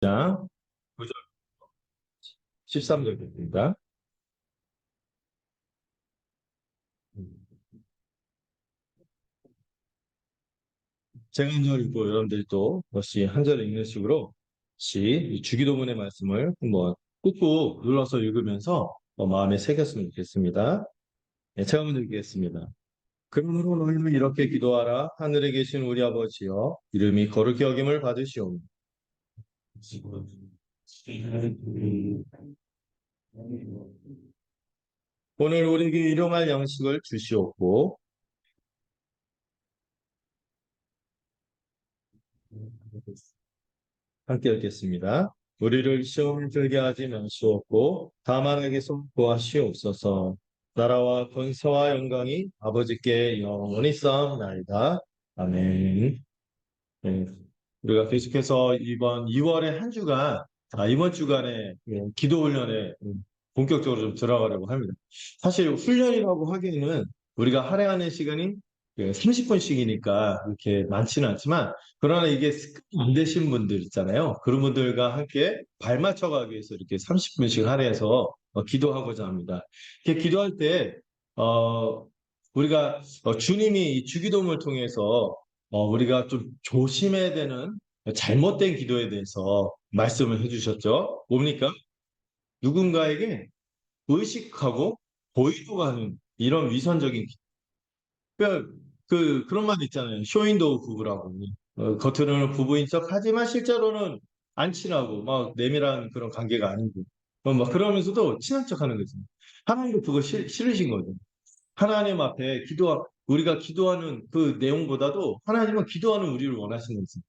장 9절 13절입니다. 제가 한 절 읽고 여러분들이 또 역시 한 절 읽는 식으로 혹시 이 주기도문의 말씀을 한번 꾹꾹 눌러서 읽으면서 마음에 새겼으면 좋겠습니다. 네, 제가 먼저 읽겠습니다. 그러므로 너희는 이렇게 기도하라. 하늘에 계신 우리 아버지여, 이름이 거룩히 여김을 받으시오며 오늘 우리에게 일용할 양식을 주시옵고 함께 읽겠습니다. 우리를 시험에 들게 하지 마시옵고 다만 에게서 구하시옵소서. 나라와 권세와 영광이 아버지께 영원히 쌓옵나이다. 아멘. 네. 우리가 계속해서 이번 2월의 한 주간, 이번 주간에 기도 훈련에 본격적으로 좀 들어가려고 합니다. 사실 훈련이라고 하기에는 우리가 할애하는 시간이 30분씩이니까 이렇게 많지는 않지만, 그러나 이게 습관이 안 되신 분들 있잖아요. 그런 분들과 함께 발맞춰 가기 위해서 이렇게 30분씩 할애해서 기도하고자 합니다. 이렇게 기도할 때, 우리가 주님이 이 주기도문을 통해서 우리가 좀 조심해야 되는 잘못된 기도에 대해서 말씀을 해주셨죠. 뭡니까? 누군가에게 의식하고 보이고 하는 이런 위선적인 그러니까 그런 말 있잖아요. 쇼윈도우 부부라고. 겉으로는 부부인 척 하지만 실제로는 안 친하고 막 내밀한 그런 관계가 아니고 막 그러면서도 친한 척 하는 거죠. 하나님도 그거 싫으신 거죠. 하나님 앞에 우리가 기도하는 그 내용보다도 하나님은 기도하는 우리를 원하시는 거죠.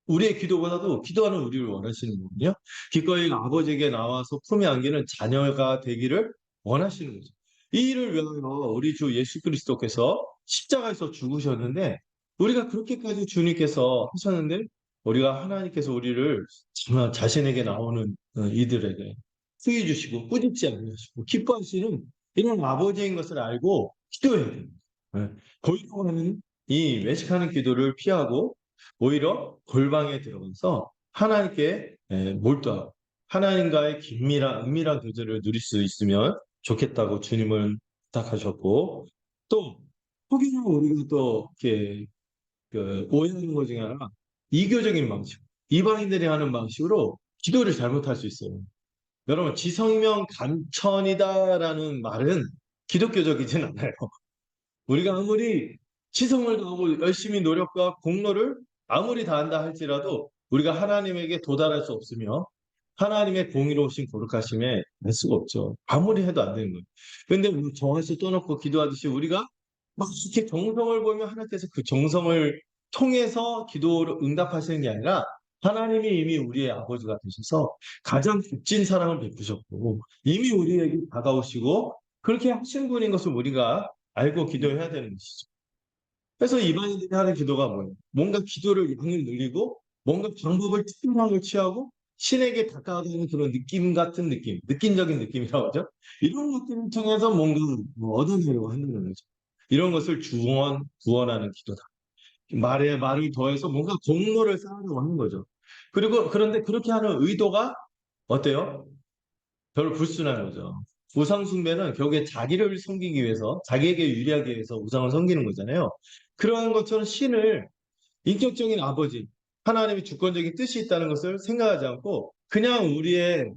우리의 기도보다도 기도하는 우리를 원하시는 거거든요. 기꺼이 아버지에게 나와서 품에 안기는 자녀가 되기를 원하시는 거죠. 이 일을 위하여 우리 주 예수 그리스도께서 십자가에서 죽으셨는데 우리가 그렇게까지 주님께서 하셨는데 우리가 하나님께서 우리를 정말 자신에게 나오는 이들에게 쓰여 주시고 꾸짖지 않으시고 기뻐하시는 이런 아버지인 것을 알고 기도해야 됩니다. 네. 거기서 하는 이 외식하는 기도를 피하고 오히려 골방에 들어가서 하나님께 몰두하고 하나님과의 긴밀한 은밀한 교제를 누릴 수 있으면 좋겠다고 주님을 부탁하셨고 또 혹여나 우리가 또 이렇게 오해하는 것 중에 하나가 이교적인 방식, 이방인들이 하는 방식으로 기도를 잘못할 수 있어요. 여러분 지성명 감천이다라는 말은 기독교적이진 않아요. 우리가 아무리 지성을 다하고 열심히 노력과 공로를 아무리 다한다 할지라도 우리가 하나님에게 도달할 수 없으며 하나님의 공의로우신 거룩하심에 할 수가 없죠. 아무리 해도 안 되는 거예요. 근데 우리 정에서 떠놓고 기도하듯이 우리가 막 이렇게 정성을 보이면 하나님께서 그 정성을 통해서 기도를 응답하시는 게 아니라 하나님이 이미 우리의 아버지가 되셔서 가장 값진 사랑을 베푸셨고 이미 우리에게 다가오시고 그렇게 하신 분인 것을 우리가 알고 기도해야 되는 것이죠. 그래서 이방인들이 하는 기도가 뭐예요? 뭔가 기도를 양을 늘리고 뭔가 방법을 특별한 걸 취하고 신에게 다가가는 그런 느낌 같은 느낌, 느낌적인 느낌이라고 하죠. 이런 것들을 통해서 뭔가 뭐 얻어내려고 한다는 거죠. 이런 것을 구원하는 기도다. 말을 더해서 뭔가 공로를 쌓으려고 하는 거죠. 그리고 그런데 그렇게 하는 의도가 어때요? 별로 불순한 거죠. 우상 숭배는 결국에 자기를 섬기기 위해서, 자기에게 유리하기 위해서 우상을 섬기는 거잖아요. 그러한 것처럼 신을 인격적인 아버지, 하나님의 주권적인 뜻이 있다는 것을 생각하지 않고 그냥 우리의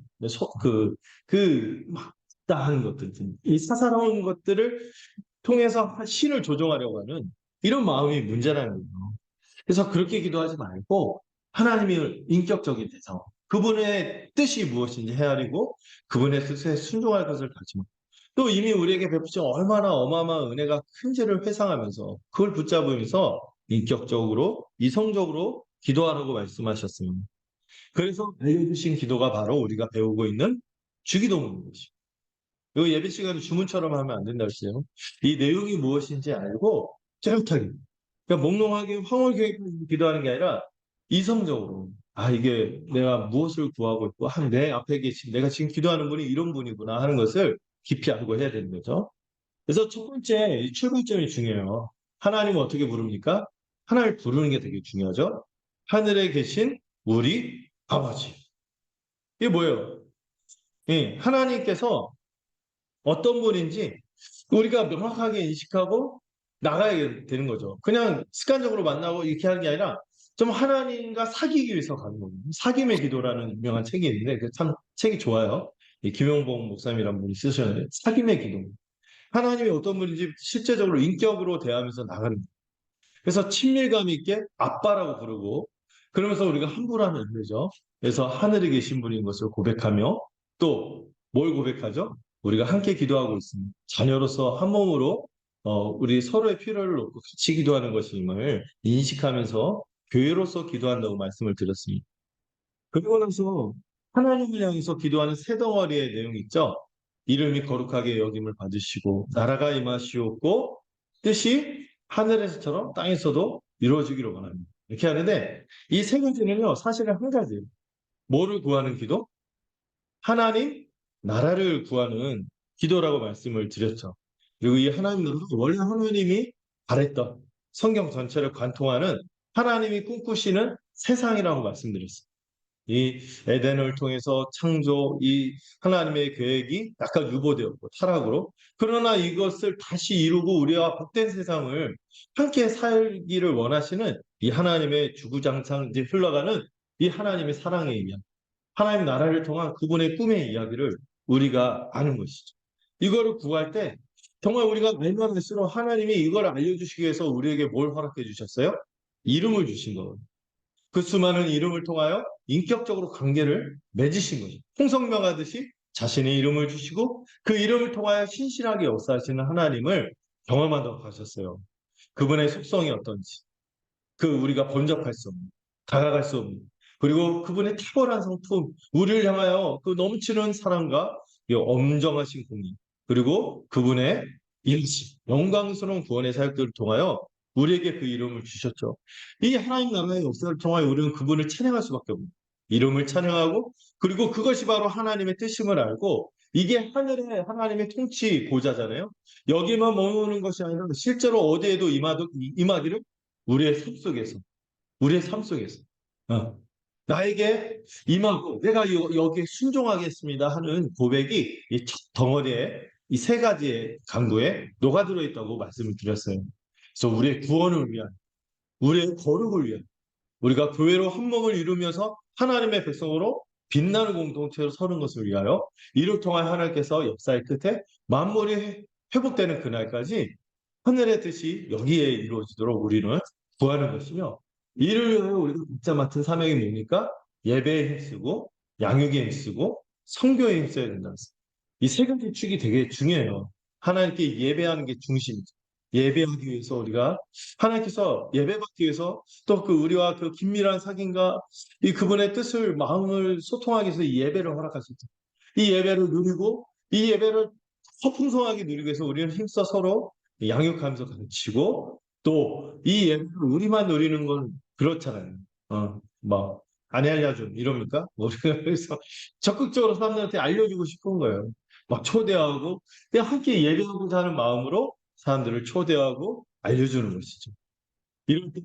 막 하는 것들, 이 사사로운 것들을 통해서 신을 조종하려고 하는 이런 마음이 문제라는 거예요. 그래서 그렇게 기도하지 말고 하나님의 인격적인 대상, 그분의 뜻이 무엇인지 헤아리고 그분의 뜻에 순종할 것을 다짐하고 또 이미 우리에게 베푸신 얼마나 어마어마한 은혜가 큰지를 회상하면서 그걸 붙잡으면서 인격적으로 이성적으로 기도하라고 말씀하셨습니다. 그래서 알려주신 기도가 바로 우리가 배우고 있는 주기도문인 것입니다. 이 예배 시간에 주문처럼 하면 안 된다 했어요. 이 내용이 무엇인지 알고 뚜렷하게 그러니까 몽롱하게 황홀교회까지 기도하는 게 아니라 이성적으로 이게 내가 무엇을 구하고 있고 내 앞에 계신 내가 지금 기도하는 분이 이런 분이구나 하는 것을 깊이 알고 해야 되는 거죠. 그래서 첫 번째 이 출발점이 중요해요. 하나님을 어떻게 부릅니까? 하나님을 부르는 게 되게 중요하죠. 하늘에 계신 우리 아버지. 이게 뭐예요? 예, 하나님께서 어떤 분인지 우리가 명확하게 인식하고 나가야 되는 거죠. 그냥 습관적으로 만나고 이렇게 하는 게 아니라 좀 하나님과 사귀기 위해서 가는 겁니다. 사귐의 기도라는 유명한 책이 있는데 그 참 책이 좋아요. 이 김용봉 목사님이라는 분이 쓰셨는데 사귐의 기도. 하나님이 어떤 분인지 실제적으로 인격으로 대하면서 나가는 거예요. 그래서 친밀감 있게 아빠라고 부르고 그러면서 우리가 함부로 하면 안 되죠. 그래서 하늘에 계신 분인 것을 고백하며 또 뭘 고백하죠? 우리가 함께 기도하고 있습니다. 자녀로서 한 몸으로 우리 서로의 필요를 놓고 같이 기도하는 것임을 인식하면서 교회로서 기도한다고 말씀을 드렸습니다. 그리고 나서 하나님을 향해서 기도하는 세 덩어리의 내용이 있죠. 이름이 거룩하게 여김을 받으시고 나라가 임하시옵고 뜻이 하늘에서처럼 땅에서도 이루어지기를 원합니다. 이렇게 하는데 이 세 가지는요 사실은 한 가지예요. 뭐를 구하는 기도? 하나님 나라를 구하는 기도라고 말씀을 드렸죠. 그리고 이 하나님 나라가 원래 하나님이 바랬던 성경 전체를 관통하는 하나님이 꿈꾸시는 세상이라고 말씀드렸어요. 이 에덴을 통해서 창조, 이 하나님의 계획이 약간 유보되었고 타락으로. 그러나 이것을 다시 이루고 우리와 복된 세상을 함께 살기를 원하시는 이 하나님의 주구장창 이제 흘러가는 이 하나님의 사랑에 의한 하나님 나라를 통한 그분의 꿈의 이야기를 우리가 아는 것이죠. 이거를 구할 때 정말 우리가 알면 할수록 하나님이 이걸 알려주시기 위해서 우리에게 뭘 허락해 주셨어요? 이름을 주신 거예요. 그 수많은 이름을 통하여 인격적으로 관계를 맺으신 거죠. 홍성명하듯이 자신의 이름을 주시고 그 이름을 통하여 신실하게 역사하시는 하나님을 경험하도록 하셨어요. 그분의 속성이 어떤지, 그 우리가 범접할 수 없는, 다가갈 수 없는, 그리고 그분의 탁월한 성품, 우리를 향하여 그 넘치는 사랑과 이 엄정하신 공의, 그리고 그분의 일치, 영광스러운 구원의 사역들을 통하여 우리에게 그 이름을 주셨죠. 이 하나님 나라의 역사를 통하여 우리는 그분을 찬양할 수밖에 없는 이름을 찬양하고 그리고 그것이 바로 하나님의 뜻임을 알고 이게 하늘의 하나님의 통치 보좌잖아요. 여기만 머무는 것이 아니라 실제로 어디에도 임하기를 우리의 삶 속에서 우리의 삶 속에서 어, 나에게 임하고 내가 여기에 순종하겠습니다 하는 고백이 이 첫 덩어리에 이 세 가지의 강구에 녹아들어 있다고 말씀을 드렸어요. 그래서 우리의 구원을 위한 우리의 거룩을 위한 우리가 교회로 한 몸을 이루면서 하나님의 백성으로 빛나는 공동체로 서는 것을 위하여 이를 통하여 하나님께서 역사의 끝에 만물이 회복되는 그날까지 하늘의 뜻이 여기에 이루어지도록 우리는 구하는 것이며 이를 위하여 우리가 각자 맡은 사명이 뭡니까? 예배에 힘쓰고 양육에 힘쓰고 선교에 힘써야 된다. 이 세 가지 축이 되게 중요해요. 하나님께 예배하는 게 중심이죠. 예배하기 위해서 우리가 하나님께서 예배받기 위해서 또 그 우리와 그 긴밀한 사귐과 이 그분의 뜻을 마음을 소통하기 위해서 이 예배를 허락하셨죠. 이 예배를 누리고 이 예배를 더 풍성하게 누리기 위해서 우리는 힘써 서로 양육하면서 가르치고 또 이 예배를 우리만 누리는 건 그렇잖아요. 뭐 안 알려준 이럽니까? 우리가 그래서 적극적으로 사람들한테 알려주고 싶은 거예요. 막 초대하고 그냥 함께 예배하고자 하는 마음으로 사람들을 초대하고 알려주는 것이죠. 이럴 때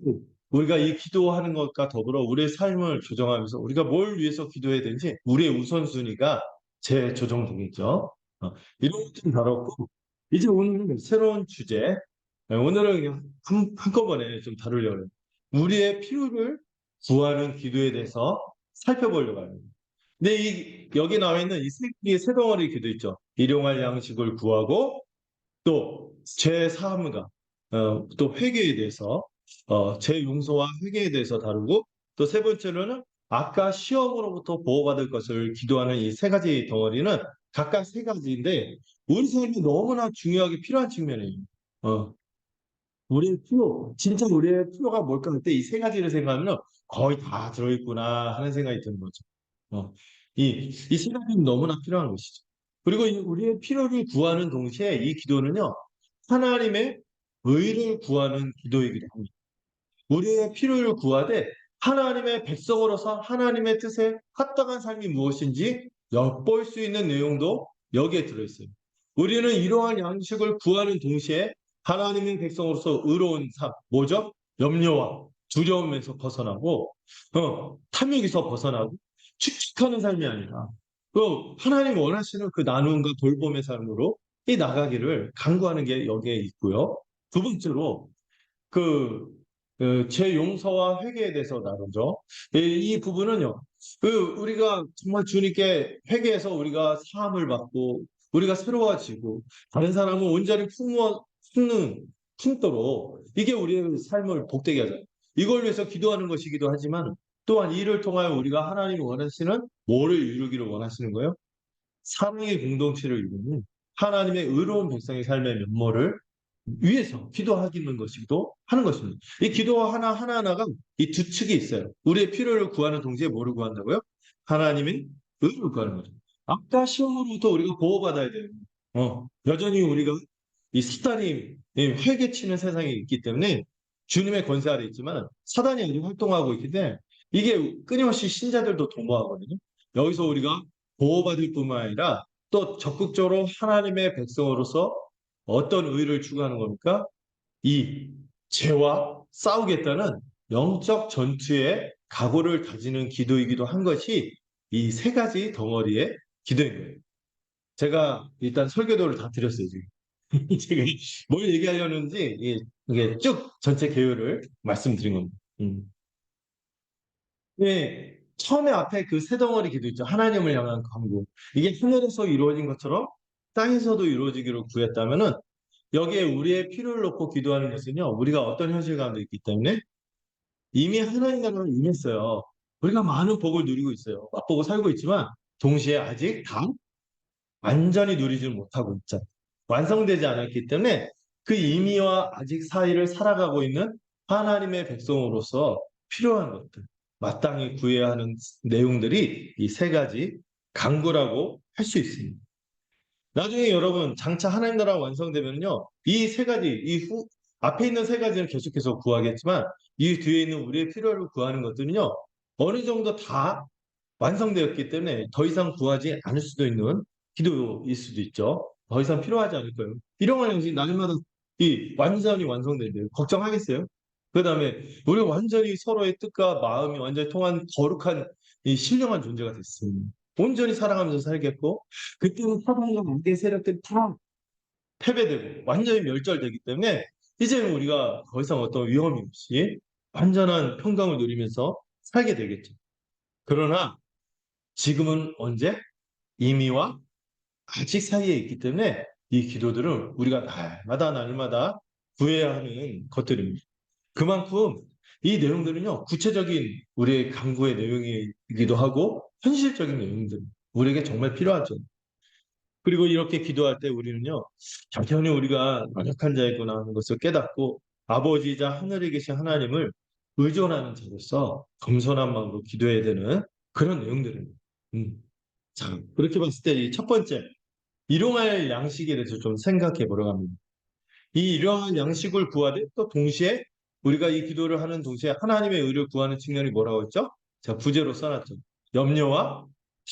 우리가 이 기도하는 것과 더불어 우리의 삶을 조정하면서 우리가 뭘 위해서 기도해야 되는지 우리의 우선순위가 재조정되겠죠. 이런 것좀 다뤘고 이제 오늘은 새로운 주제 오늘은 그냥 한꺼번에 좀 다루려고 해요. 우리의 필요를 구하는 기도에 대해서 살펴보려고 합니다. 근데 여기 나와 있는 이세 덩어리 기도 있죠. 일용할 양식을 구하고 또 제 사함과 또 회개에 대해서 제 용서와 회개에 대해서 다루고 또 세 번째로는 아까 시험으로부터 보호받을 것을 기도하는 이 세 가지 덩어리는 각각 세 가지인데 우리 삶이 너무나 중요하게 필요한 측면이에요. 어, 우리의 필요, 진짜 우리의 필요가 뭘까 할 때 이 세 가지를 생각하면 거의 다 들어있구나 하는 생각이 드는 거죠. 어, 이 세 가지는 너무나 필요한 것이죠. 그리고 우리의 필요를 구하는 동시에 이 기도는요, 하나님의 의를 구하는 기도이기도 합니다. 우리의 필요를 구하되 하나님의 백성으로서 하나님의 뜻에 합당한 삶이 무엇인지 엿볼 수 있는 내용도 여기에 들어있어요. 우리는 이러한 양식을 구하는 동시에 하나님의 백성으로서 의로운 삶, 뭐죠? 염려와 두려움에서 벗어나고 탐욕에서 벗어나고 축축하는 삶이 아니라 그 하나님 원하시는 그 나눔과 돌봄의 삶으로 이 나가기를 간구하는 게 여기에 있고요. 두 번째로 그, 제 용서와 회개에 대해서 나누죠. 이 부분은요. 우리가 정말 주님께 회개해서 우리가 사함을 받고 우리가 새로워지고 다른 사람을 온전히 품도록 이게 우리의 삶을 복되게 하잖아요. 이걸 위해서 기도하는 것이기도 하지만 또한 이를 통하여 우리가 하나님이 원하시는 뭐를 이루기를 원하시는 거예요? 사랑의 공동체를 이루는 하나님의 의로운 백성의 삶의 면모를 위해서 기도하기는 것이기도 하는 것입니다. 이 기도 하나하나가 이 두 축이 있어요. 우리의 필요를 구하는 동시에 뭐를 구한다고요? 하나님의 의를 구하는 거죠. 아까 시험으로부터 우리가 보호받아야 돼요. 여전히 우리가 이 사단이 활개치는 세상에 있기 때문에 주님의 권세 아래 있지만 사단이 아직 활동하고 있기 때문에 이게 끊임없이 신자들도 도모하거든요. 여기서 우리가 보호받을 뿐만 아니라 또 적극적으로 하나님의 백성으로서 어떤 의를 추구하는 겁니까? 이 죄와 싸우겠다는 영적 전투의 각오를 다지는 기도이기도 한 것이 이 세 가지 덩어리의 기도인 거예요. 제가 일단 설교도를 다 드렸어요, 지금. 제가 뭘 얘기하려는지 이게 쭉 전체 개요를 말씀드린 겁니다. 예, 처음에 앞에 그 세 덩어리 기도 있죠. 하나님을 향한 간구. 이게 하늘에서 이루어진 것처럼 땅에서도 이루어지기를 구했다면은 여기에 우리의 필요를 놓고 기도하는 것은요. 우리가 어떤 현실 가운데 있기 때문에 이미 하나님 나라를 임했어요. 우리가 많은 복을 누리고 있어요. 맛보고 살고 있지만 동시에 아직 다 완전히 누리지 못하고 있잖아요. 완성되지 않았기 때문에 그 임의와 아직 사이를 살아가고 있는 하나님의 백성으로서 필요한 것들, 마땅히 구해야 하는 내용들이 이 세 가지 강구라고 할 수 있습니다. 나중에 여러분 장차 하나님 나라가 완성되면요, 이 세 가지, 앞에 있는 세 가지는 계속해서 구하겠지만 이 뒤에 있는 우리의 필요를 구하는 것들은요, 어느 정도 다 완성되었기 때문에 더 이상 구하지 않을 수도 있는 기도일 수도 있죠. 더 이상 필요하지 않을 거예요. 일용할 양식 날마다 이 완전히 완성된대요. 걱정하겠어요? 그 다음에 우리 완전히 서로의 뜻과 마음이 완전히 통한 거룩한 이 신령한 존재가 됐습니다. 온전히 사랑하면서 살겠고 그때는 사단과 안개 세력들이 다 패배되고 완전히 멸절되기 때문에 이제는 우리가 더 이상 어떤 위험이 없이 완전한 평강을 누리면서 살게 되겠죠. 그러나 지금은 언제? 이미와 아직 사이에 있기 때문에 이 기도들은 우리가 날마다 구해야 하는 것들입니다. 그만큼 이 내용들은요, 구체적인 우리의 강구의 내용이기도 하고 현실적인 내용들, 우리에게 정말 필요하죠. 그리고 이렇게 기도할 때 우리는요, 여전히 우리가 연약한 자이구나 하는 것을 깨닫고 아버지이자 하늘에 계신 하나님을 의존하는 자로서 겸손한 마음으로 기도해야 되는 그런 내용들입니다. 음. 자, 그렇게 봤을 때 이 첫 번째, 일용할 양식에 대해서 좀 생각해 보려고 합니다. 이 일용할 양식을 구하되 또 동시에 우리가 이 기도를 하는 동시에 하나님의 의를 구하는 측면이 뭐라고 했죠? 자, 부제로 써놨죠. 염려와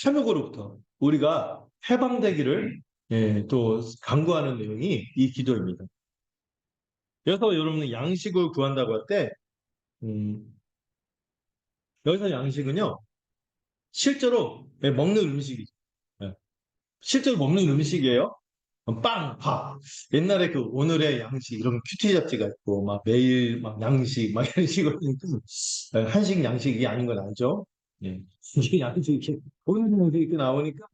탐욕으로부터 우리가 해방되기를 또 강구하는 내용이 이 기도입니다. 그래서 여러분은 양식을 구한다고 할 때, 음, 여기서 양식은요, 실제로 먹는 음식이죠. 예, 실제로 먹는 음식이에요. 빵, 밥. 옛날에 그 오늘의 양식 이런 큐티 잡지가 있고 막 매일 막 양식 막 이런 식으로 하니까 한식 양식이 아닌 건 알죠? 예. 이게 양식 이렇게 오늘 양식 이렇게 나오니까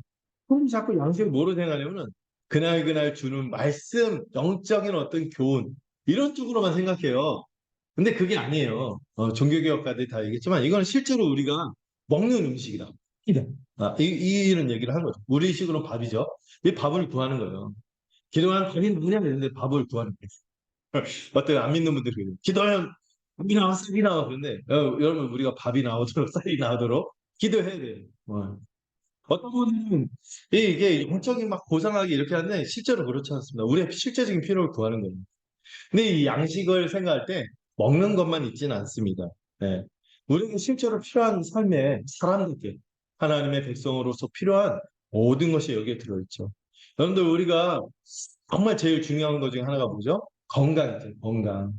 그럼 자꾸 양식을 뭐로 생각하냐면은 그날 주는 말씀, 영적인 어떤 교훈 이런 쪽으로만 생각해요. 근데 그게 아니에요. 종교개혁가들이 다 얘기했지만 이거는 실제로 우리가 먹는 음식이다. 이런 얘기를 하는 거죠. 우리식으로 밥이죠. 이 밥을 구하는 거예요. 기도하면 밥이 누구냐 이랬는데 밥을 구하는 거예요. 어때요? 안 믿는 분들이 그래요. 기도하면 밥이 나와 쌀이 나와 그런데 여러분 우리가 밥이 나오도록 쌀이 나오도록 기도해야 돼요. 어떤 분들은 이게 영적인 막 고상하게 이렇게 하는데 실제로 그렇지 않습니다. 우리의 실제적인 필요를 구하는 거예요. 근데 이 양식을 생각할 때 먹는 것만 있지는 않습니다. 네. 우리는 실제로 필요한 삶에 사람들께 하나님의 백성으로서 필요한 모든 것이 여기에 들어있죠. 여러분들 우리가 정말 제일 중요한 것 중에 하나가 뭐죠? 건강이죠. 건강.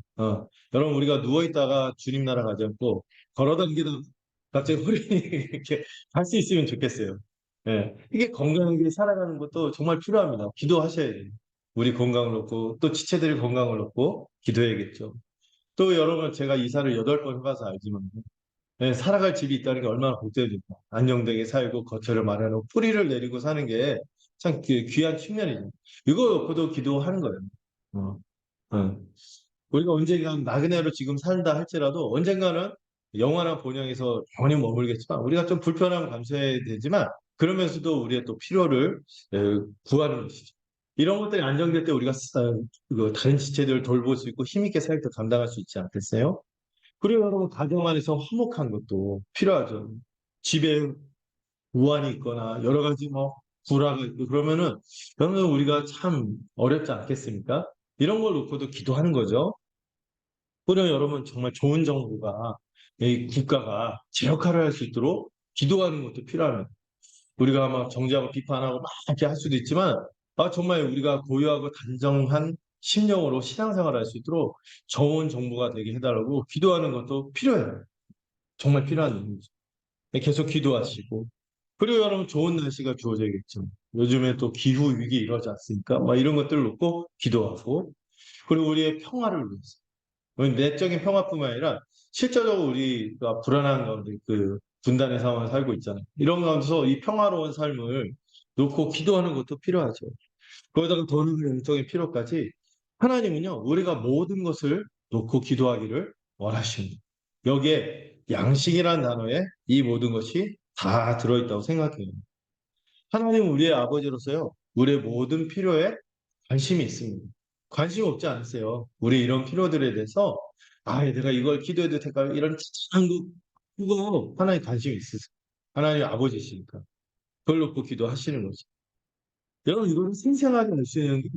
여러분 우리가 누워 있다가 주님 나라 가지 않고 걸어다니다 갑자기 허리 이렇게 할 수 있으면 좋겠어요. 예. 이게 건강하게 살아가는 것도 정말 필요합니다. 기도하셔야 돼요. 우리 건강을 놓고 또 지체들의 건강을 놓고 기도해야겠죠. 또 여러분 제가 이사를 8번 해봐서 알지만 예, 살아갈 집이 있다는 게 얼마나 복되니까 안정되게 살고 거처를 마련하고 뿌리를 내리고 사는 게 참 귀한 측면이죠. 이거 놓고도 기도하는 거예요. 어, 어. 우리가 언젠가 나그네로 지금 산다 할지라도 언젠가는 영원한 본향에서 영원히 머물겠지만 우리가 좀 불편함을 감수해야 되지만 그러면서도 우리의 또 필요를 에, 구하는 것이죠. 이런 것들이 안정될 때 우리가 다른 지체들을 돌볼 수 있고 힘있게 사역도 감당할 수 있지 않겠어요? 그리고 여러분 가정 안에서 화목한 것도 필요하죠. 집에 우환이 있거나 여러 가지 뭐 불화가 있고 그러면은 그러면 우리가 참 어렵지 않겠습니까? 이런 걸 놓고도 기도하는 거죠. 그리고 여러분 정말 좋은 정부가 이 국가가 제 역할을 할 수 있도록 기도하는 것도 필요합니다. 우리가 막 정죄하고 비판하고 막 이렇게 할 수도 있지만 정말 우리가 고요하고 단정한 심령으로 신앙생활을 할 수 있도록 좋은 정부가 되게 해달라고 기도하는 것도 필요해요. 정말 필요한 일이죠. 계속 기도하시고. 그리고 여러분 좋은 날씨가 주어져야겠죠. 요즘에 또 기후 위기 이러지 않습니까? 막 이런 것들을 놓고 기도하고. 그리고 우리의 평화를 위해서. 내적인 평화뿐만 아니라 실제적으로 우리가 불안한 가운데 분단의 상황을 살고 있잖아요. 이런 가운데서 이 평화로운 삶을 놓고 기도하는 것도 필요하죠. 거기다가 더는 영적인 필요까지 하나님은요, 우리가 모든 것을 놓고 기도하기를 원하십니다. 여기에 양식이라는 단어에 이 모든 것이 다 들어있다고 생각해요. 하나님은 우리의 아버지로서요, 우리의 모든 필요에 관심이 있습니다. 관심 없지 않으세요. 우리 이런 필요들에 대해서, 내가 이걸 기도해도 될까? 이런 참 그거 하나님 관심이 있으세요. 하나님 아버지시니까. 그걸 놓고 기도하시는 거죠. 여러분, 이거를 생생하게 알 수 있는 게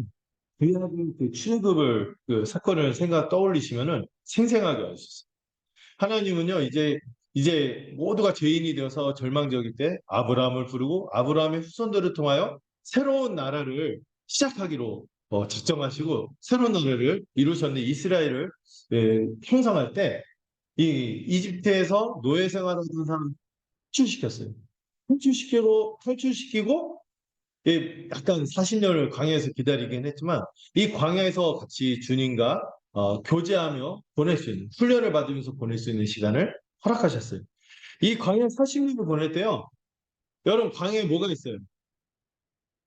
귀하게 출애굽을 사건을 떠올리시면은 생생하게 알 수 있어요. 하나님은요 이제 모두가 죄인이 되어서 절망적일 때 아브라함을 부르고 아브라함의 후손들을 통하여 새로운 나라를 시작하기로 작정하시고 새로운 나라를 이루셨는데 이스라엘을 형성할 때 이 이집트에서 노예 생활하던 사람 탈출시켰어요. 탈출시키고 약간 40년을 광야에서 기다리긴 했지만 이 광야에서 같이 주님과 교제하며 보낼 수 있는 훈련을 받으면서 보낼 수 있는 시간을 허락하셨어요. 이 광야 40년을 보낼 때요. 여러분 광야에 뭐가 있어요?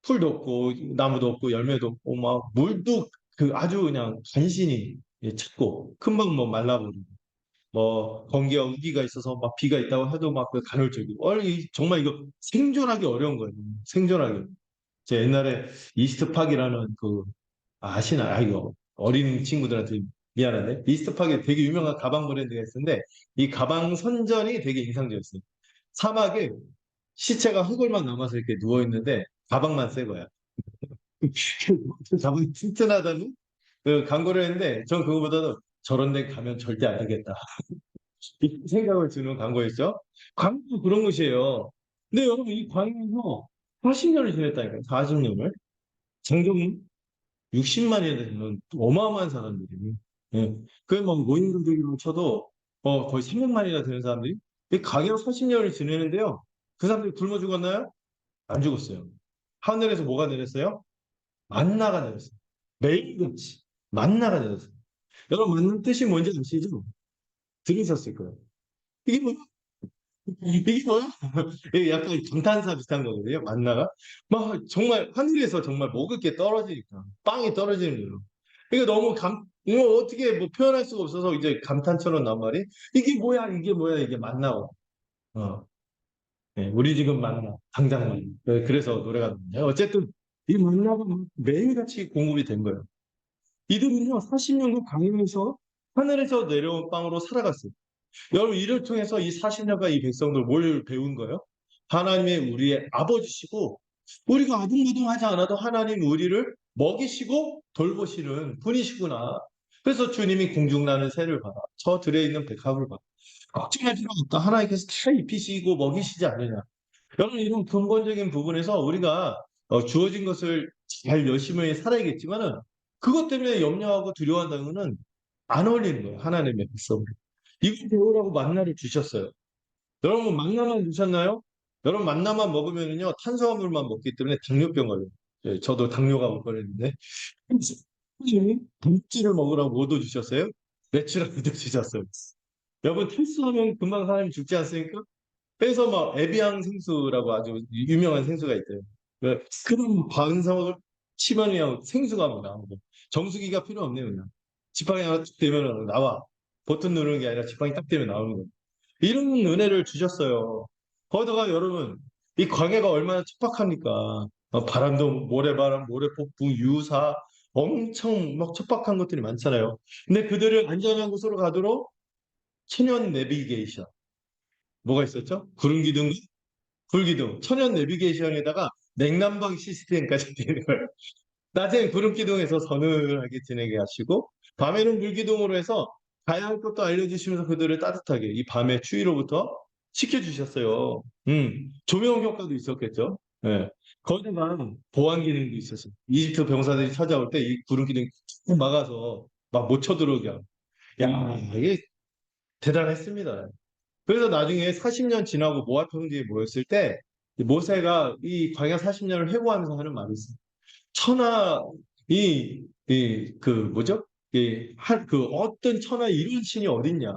풀도 없고 나무도 없고 열매도 없고 막 물도 아주 그냥 간신히 찾고 금방 뭐 말라버리고 뭐 건기와 우기가 있어서 막 비가 있다고 해도 막그 간헐적이고 정말 이거 생존하기 어려운 거예요. 생존하기. 제 옛날에 이스트팍이라는 아시나요? 이거 어린 친구들한테 미안한데 이스트팍이 되게 유명한 가방 브랜드가 있었는데 이 가방 선전이 되게 인상적이었어요. 사막에 시체가 흙을만 남아서 이렇게 누워 있는데 가방만 새 거야. 가방이 튼튼하다는 광고를 했는데 전 그거보다도 저런 데 가면 절대 안 되겠다. 이 생각을 주는 광고였죠. 광고 그런 것이에요. 근데 여러분 이 광고에서 40년을 지냈다니까요. 40년을. 장정 60만이나 되는 어마어마한 사람들이. 예. 그뭐 모임가족으로 쳐도 거의 300만이나 되는 사람들이 이 강연 40년을 지내는데요. 그 사람들이 굶어 죽었나요? 안 죽었어요. 하늘에서 뭐가 내렸어요? 만나가 내렸어요. 매일같이 만나가 내렸어요. 여러분 만나 뜻이 뭔지 아시죠? 들으셨을 거예요. 이게 뭐 이게 뭐야? 이게 약간 감탄사 비슷한 거거든요. 만나가 막 정말 하늘에서 정말 먹을 게 떨어지니까 빵이 떨어지는 거예요. 이거 너무 이거 어떻게 뭐 표현할 수가 없어서 이제 감탄처럼 나온 말이 이게 뭐야 이게 만나고 우리 지금 만나 당장 만나. 그래서 노래가 나와요. 어쨌든 이 만나가 매일같이 공급이 된 거예요. 이들은요 40년간 강림에서 하늘에서 내려온 빵으로 살아갔어요. 여러분 이를 통해서 이 40년간 이 백성들 뭘 배운 거예요? 하나님의 우리의 아버지시고 우리가 아둥바둥하지 않아도 하나님 우리를 먹이시고 돌보시는 분이시구나. 그래서 주님이 공중나는 새를 봐라. 저 들에 있는 백합을 봐라. 걱정할 필요 없다. 하나님께서 다 입히시고 먹이시지 않느냐. 여러분 이런 근본적인 부분에서 우리가 주어진 것을 잘 열심히 살아야겠지만은 그것 때문에 염려하고 두려워한다는 것은 안 어울리는 거예요. 하나님의 백성. 이걸 배우라고 만나를 주셨어요. 여러분 만나만 드셨나요? 여러분 만나만 먹으면요 탄수화물만 먹기 때문에 당뇨병 걸려요. 예, 저도 당뇨가 걸렸는데 선생님이 단무지를 먹으라고 뭐도 주셨어요? 매출하고도 주셨어요. 여러분 탈수하면 금방 사람이 죽지 않습니까? 그래서 막 에비앙 생수라고 아주 유명한 생수가 있대요. 그런 반사막을 치면 그냥 생수가 막 나오고 정수기가 필요 없네요 그냥. 지팡이 하나 툭 대면 나와. 버튼 누르는 게 아니라 지팡이 딱 대면 나오는 거예요. 이런 은혜를 주셨어요. 거기다가 여러분 이 광해가 얼마나 척박합니까? 바람도 모래바람, 모래폭풍, 유사 엄청 막 척박한 것들이 많잖아요. 근데 그들을 안전한 곳으로 가도록 천연 내비게이션 뭐가 있었죠? 구름기둥, 불기둥, 천연 내비게이션에다가 냉난방 시스템까지 되는 거예요. 낮엔 구름기둥에서 서늘하게 지내게 하시고 밤에는 물기둥으로 해서 가야 할 것도 알려주시면서 그들을 따뜻하게 이 밤의 추위로부터 지켜주셨어요. 조명 효과도 있었겠죠. 예. 거기다가 보안 기능도 있었어요. 이집트 병사들이 찾아올 때 이 구름기둥이 쭉 막아서 막 못 쳐들어오게 하고. 야, 이게 대단했습니다. 그래서 나중에 40년 지나고 모압 평지에 모였을 때 모세가 이 광야 40년을 회고하면서 하는 말이 있어요. 천하 그 뭐죠? 그 어떤 천하 이룬 신이 어딨냐?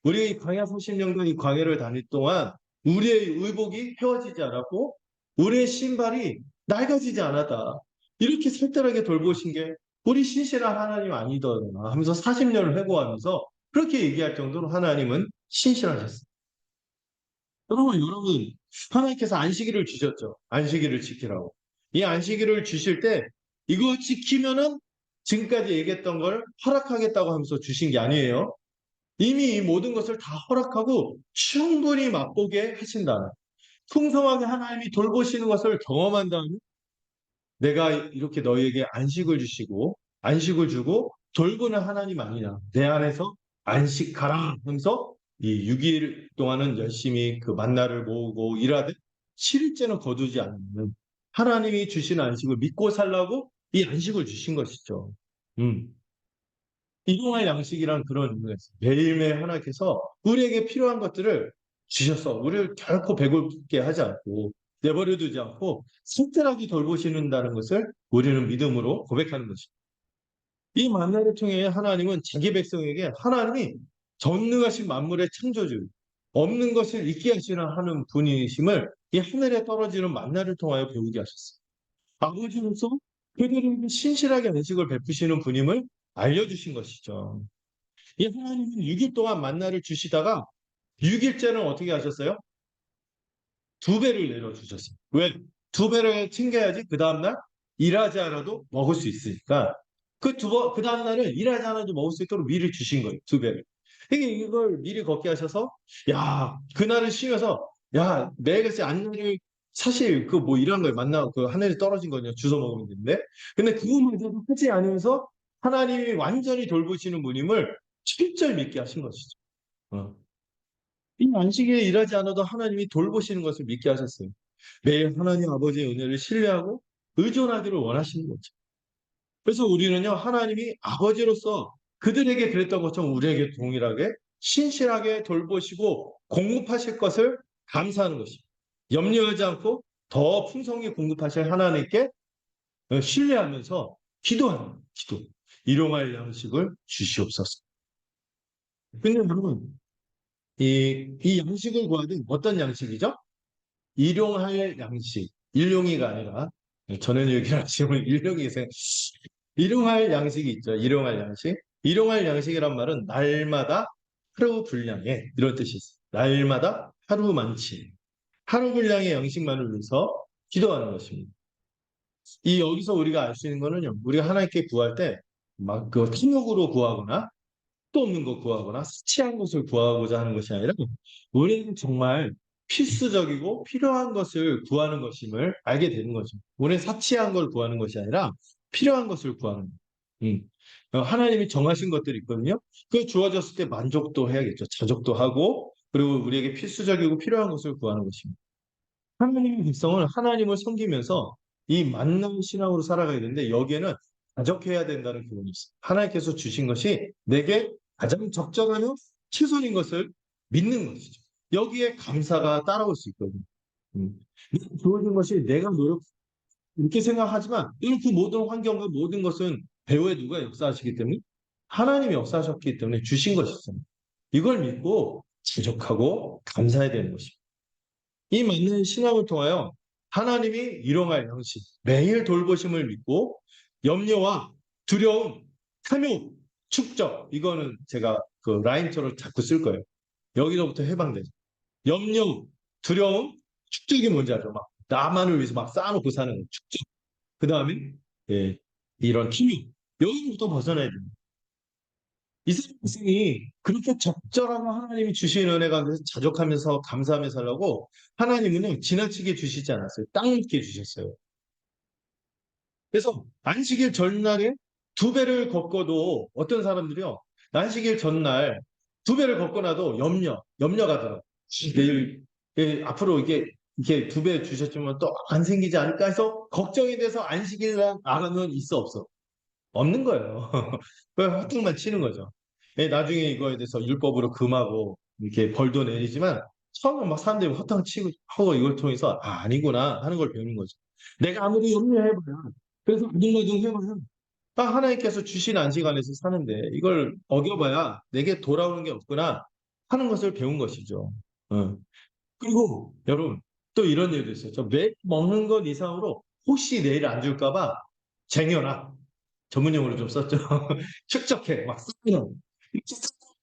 우리 이 광야 30년간 이 광야를 다닐 동안 우리의 의복이 헤어지지 않았고 우리의 신발이 낡아지지 않았다. 이렇게 살뜰하게 돌보신 게 우리 신실한 하나님 아니더나 하면서 40년을 회고하면서 그렇게 얘기할 정도로 하나님은 신실하셨어요. 여러분, 하나님께서 안식일을 주셨죠. 안식일을 지키라고. 이 안식일을 주실 때 이거 지키면은 지금까지 얘기했던 걸 허락하겠다고 하면서 주신 게 아니에요. 이미 이 모든 것을 다 허락하고 충분히 맛보게 하신다. 풍성하게 하나님이 돌보시는 것을 경험한다면 내가 이렇게 너희에게 안식을 주시고 안식을 주고 돌보는 하나님 아니냐. 내 안에서 안식하라 하면서 이 6일 동안은 열심히 그 만나를 모으고 일하되 7일째는 거두지 않는 하나님이 주신 안식을 믿고 살라고 이 안식을 주신 것이죠. 음. 일용할 양식이란 그런 의미가 있어요. 매일매일 하나님께서 우리에게 필요한 것들을 주셔서 우리를 결코 배고프게 하지 않고 내버려 두지 않고 성실하게 돌보시는다는 것을 우리는 믿음으로 고백하는 것입니다. 이 만나를 통해 하나님은 자기 백성에게 하나님이 전능하신 만물의 창조주, 없는 것을 있게 하시는 하는 분이심을 이 하늘에 떨어지는 만나를 통하여 배우게 하셨어요. 아버지로서 그들에게 신실하게 안식을 베푸시는 분임을 알려주신 것이죠. 이 하나님은 6일 동안 만나를 주시다가 6일째는 어떻게 하셨어요? 2배를 내려주셨어요. 왜? 2배를 챙겨야지 그 다음날 일하지 않아도 먹을 수 있으니까 그 다음날은 일하지 않아도 먹을 수 있도록 미리 주신 거예요. 2배를. 이걸 미리 걷게 하셔서 야 그날을 쉬면서 야 매일같이 안내를 사실 그 뭐 이런 걸 만나 그 하늘에 떨어진 거냐 주워 먹으면 되는데 근데 그거마저도 하지 않으면서 하나님이 완전히 돌보시는 분임을 철저히 믿게 하신 것이죠. 어. 이 안식일에 일하지 않아도 하나님이 돌보시는 것을 믿게 하셨어요. 매일 하나님 아버지의 은혜를 신뢰하고 의존하기를 원하시는 거죠. 그래서 우리는요, 하나님이 아버지로서 그들에게 그랬던 것처럼 우리에게 동일하게 신실하게 돌보시고 공급하실 것을 감사하는 것입니다. 염려하지 않고 더 풍성히 공급하실 하나님께 신뢰하면서 기도하는 기도. 일용할 양식을 주시옵소서. 근데 여러분, 이 양식을 구하든 어떤 양식이죠? 일용할 양식. 일용이가 아니라 전에 얘기를 하시면 일용이 일용할 양식이 있죠. 일용할 양식. 일용할 양식이란 말은 날마다 하루 분량의 이런 뜻이 있어요. 날마다 하루 만치. 하루 분량의 양식만을 위해서 기도하는 것입니다. 이 여기서 우리가 알 수 있는 거는요. 우리가 하나님께 구할 때 막 그 탐욕으로 구하거나 또 없는 것 구하거나 수치한 것을 구하고자 하는 것이 아니라 우리는 정말 필수적이고 필요한 것을 구하는 것임을 알게 되는 거죠. 우리는 사치한 걸 구하는 것이 아니라 필요한 것을 구하는 거예요. 하나님이 정하신 것들이 있거든요. 그 주어졌을 때 만족도 해야겠죠. 자족도 하고 그리고 우리에게 필수적이고 필요한 것을 구하는 것입니다. 하나님의 백성은 하나님을 섬기면서 이 만남 신앙으로 살아가야 되는데 여기에는 자족해야 된다는 부분이 있어요. 하나님께서 주신 것이 내게 가장 적절하며 최선인 것을 믿는 것이죠. 여기에 감사가 따라올 수 있거든요. 음. 주어진 것이 내가 노력 이렇게 생각하지만 그 모든 환경과 모든 것은 배후에 누가 역사하시기 때문에 하나님이 역사하셨기 때문에 주신 것이잖아요. 이걸 믿고 지족하고 감사해야 되는 것입니다. 이 맞는 신앙을 통하여 하나님이 일용할 양식, 매일 돌보심을 믿고 염려와 두려움, 탐욕, 축적 이거는 제가 그 라인처럼 자꾸 쓸 거예요. 여기서부터 해방되죠. 염려, 두려움, 축적이 뭔지 알죠? 막 나만을 위해서 막 쌓아놓고 사는 거, 축적. 그 다음에 예, 이런 탐욕, 여기부터 벗어나야 됩니다. 이스라엘 백성이 그렇게 적절하고 하나님이 주신 은혜가 그래서 자족하면서 감사하며 살라고 하나님은 지나치게 주시지 않았어요. 땅 있게 주셨어요. 그래서 안식일 전날에 두 배를 걷고도 어떤 사람들이요. 안식일 전날 두 배를 걷고 나도 염려가 들어. 내일 앞으로 이게 두 배 주셨지만 또 안 생기지 않을까 해서 걱정이 돼서 안식일 날 나가면 있어 없어. 없는 거예요. 그 헛등만 치는 거죠. 나중에 이거에 대해서 율법으로 금하고 이렇게 벌도 내리지만 처음에 막 사람들이 헛탕 치고 하고 이걸 통해서 아니구나 하는 걸 배우는 거죠. 내가 아무리 염려해봐야 그래서 아둥바둥 해봐야 하나님께서 주신 안식 안에서 사는데 이걸 어겨봐야 내게 돌아오는 게 없구나 하는 것을 배운 것이죠. 어. 그리고 여러분 또 이런 일도 있어요. 저 매일 먹는 것 이상으로 혹시 내일 안 줄까봐 쟁여놔. 전문용어로 좀 썼죠. 축적해, 막 쓰는.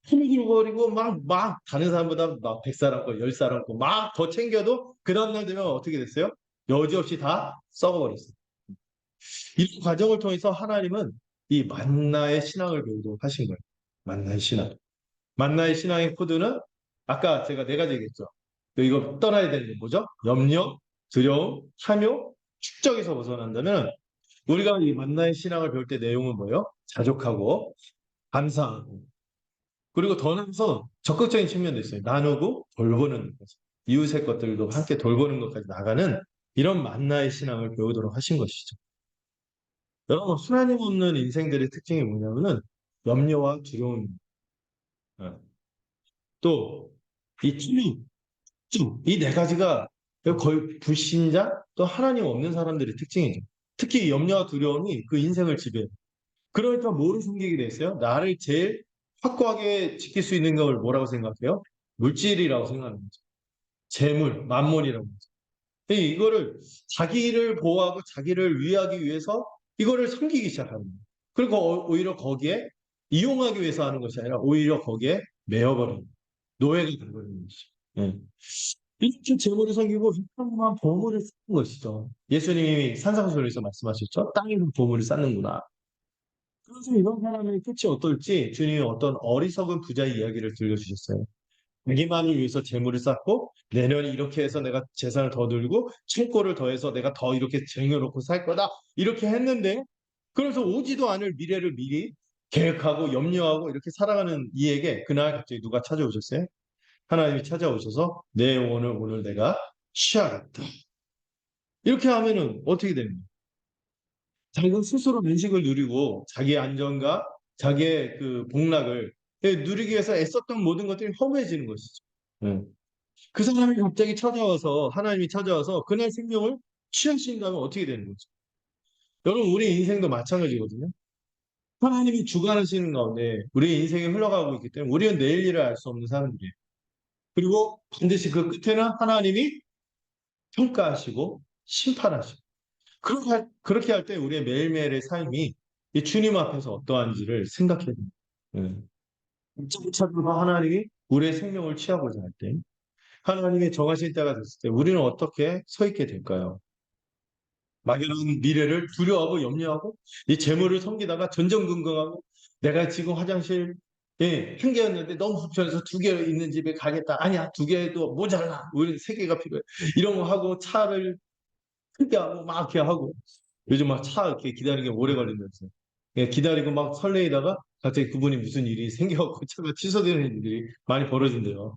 흐물흐물거리고 막 다른 사람보다 막 100사람 거, 10사람 거, 막 더 챙겨도 그 다음날 되면 어떻게 됐어요? 여지없이 다 썩어버렸어요. 이 과정을 통해서 하나님은 이 만나의 신앙을 배우도록 하신 거예요. 만나의 신앙. 만나의 신앙의 코드는 아까 제가 네 가지 얘기했죠. 이거 떠나야 되는 게 뭐죠? 염려, 두려움, 탐욕, 축적에서 벗어난다면 우리가 이 만나의 신앙을 배울 때 내용은 뭐예요? 자족하고 감사하고 그리고 더 나아가서 적극적인 측면도 있어요. 나누고 돌보는 것. 이웃의 것들도 함께 돌보는 것까지 나가는 이런 만나의 신앙을 배우도록 하신 것이죠. 여러분 하나님 없는 인생들의 특징이 뭐냐면은 염려와 두려움입니다. 또 이 탐욕, 이 네 가지가 거의 불신자 또 하나님 없는 사람들의 특징이죠. 특히 이 염려와 두려움이 그 인생을 지배해요. 그러니까 뭐를 숨기게 됐어요? 나를 제일 확고하게 지킬 수 있는 걸 뭐라고 생각해요? 물질이라고 생각하는 거죠. 재물, 만몬이라고 하죠. 이거를 자기를 보호하고 자기를 위하기 위해서 이거를 섬기기 시작하는 거예요. 그리고 오히려 거기에 이용하기 위해서 하는 것이 아니라 오히려 거기에 매여버리는 노예가 되버리는 것이죠. 예. 이렇게 재물을 섬기고 이상한 보물을 쌓는 것이죠. 예수님이 산상수훈에서 말씀하셨죠. 땅에는 보물을 쌓는구나. 그래서 이런 사람의 끝이 어떨지 주님이 어떤 어리석은 부자의 이야기를 들려주셨어요. 자기만을 위해서 재물을 쌓고 내년에 이렇게 해서 내가 재산을 더 늘고 채권을 더해서 내가 더 이렇게 쟁여놓고 살 거다 이렇게 했는데 그래서 오지도 않을 미래를 미리 계획하고 염려하고 이렇게 살아가는 이에게 그날 갑자기 누가 찾아오셨어요? 하나님이 찾아오셔서 내 영혼을 오늘 내가 취하겠다. 이렇게 하면은 어떻게 됩니까? 자기가 스스로 안식을 누리고 자기의 안정과 자기의 그 복락을 누리기 위해서 애썼던 모든 것들이 허무해지는 것이죠. 예. 그 사람이 갑자기 찾아와서 하나님이 찾아와서 그날 생명을 취하신다면 어떻게 되는 거죠? 여러분 우리 인생도 마찬가지거든요. 하나님이 주관하시는 가운데 우리 인생이 흘러가고 있기 때문에 우리는 내일 일을 알 수 없는 사람들이에요. 그리고 반드시 그 끝에는 하나님이 평가하시고 심판하시고 그렇게 할 때 우리의 매일매일의 삶이 이 주님 앞에서 어떠한지를 생각해야 됩니다. 예. 찾아서 하나님이 우리의 생명을 취하고자 할 때, 하나님의 정하신 때가 됐을 때 우리는 어떻게 서 있게 될까요? 막연한 미래를 두려워하고 염려하고 이 재물을 섬기다가 전전긍긍하고 내가 지금 화장실 한 개였는데 너무 불편해서 두 개 있는 집에 가겠다. 아니야, 두 개도 모자라. 우리 세 개가 필요해. 이런 거 하고 차를 크게 하고 막 이렇게 하고 요즘 막 차 이렇게 기다리는 게 오래 걸리면서 기다리고 막 설레이다가 갑자기 그분이 무슨 일이 생겨갖고 차가 취소되는 일들이 많이 벌어진대요.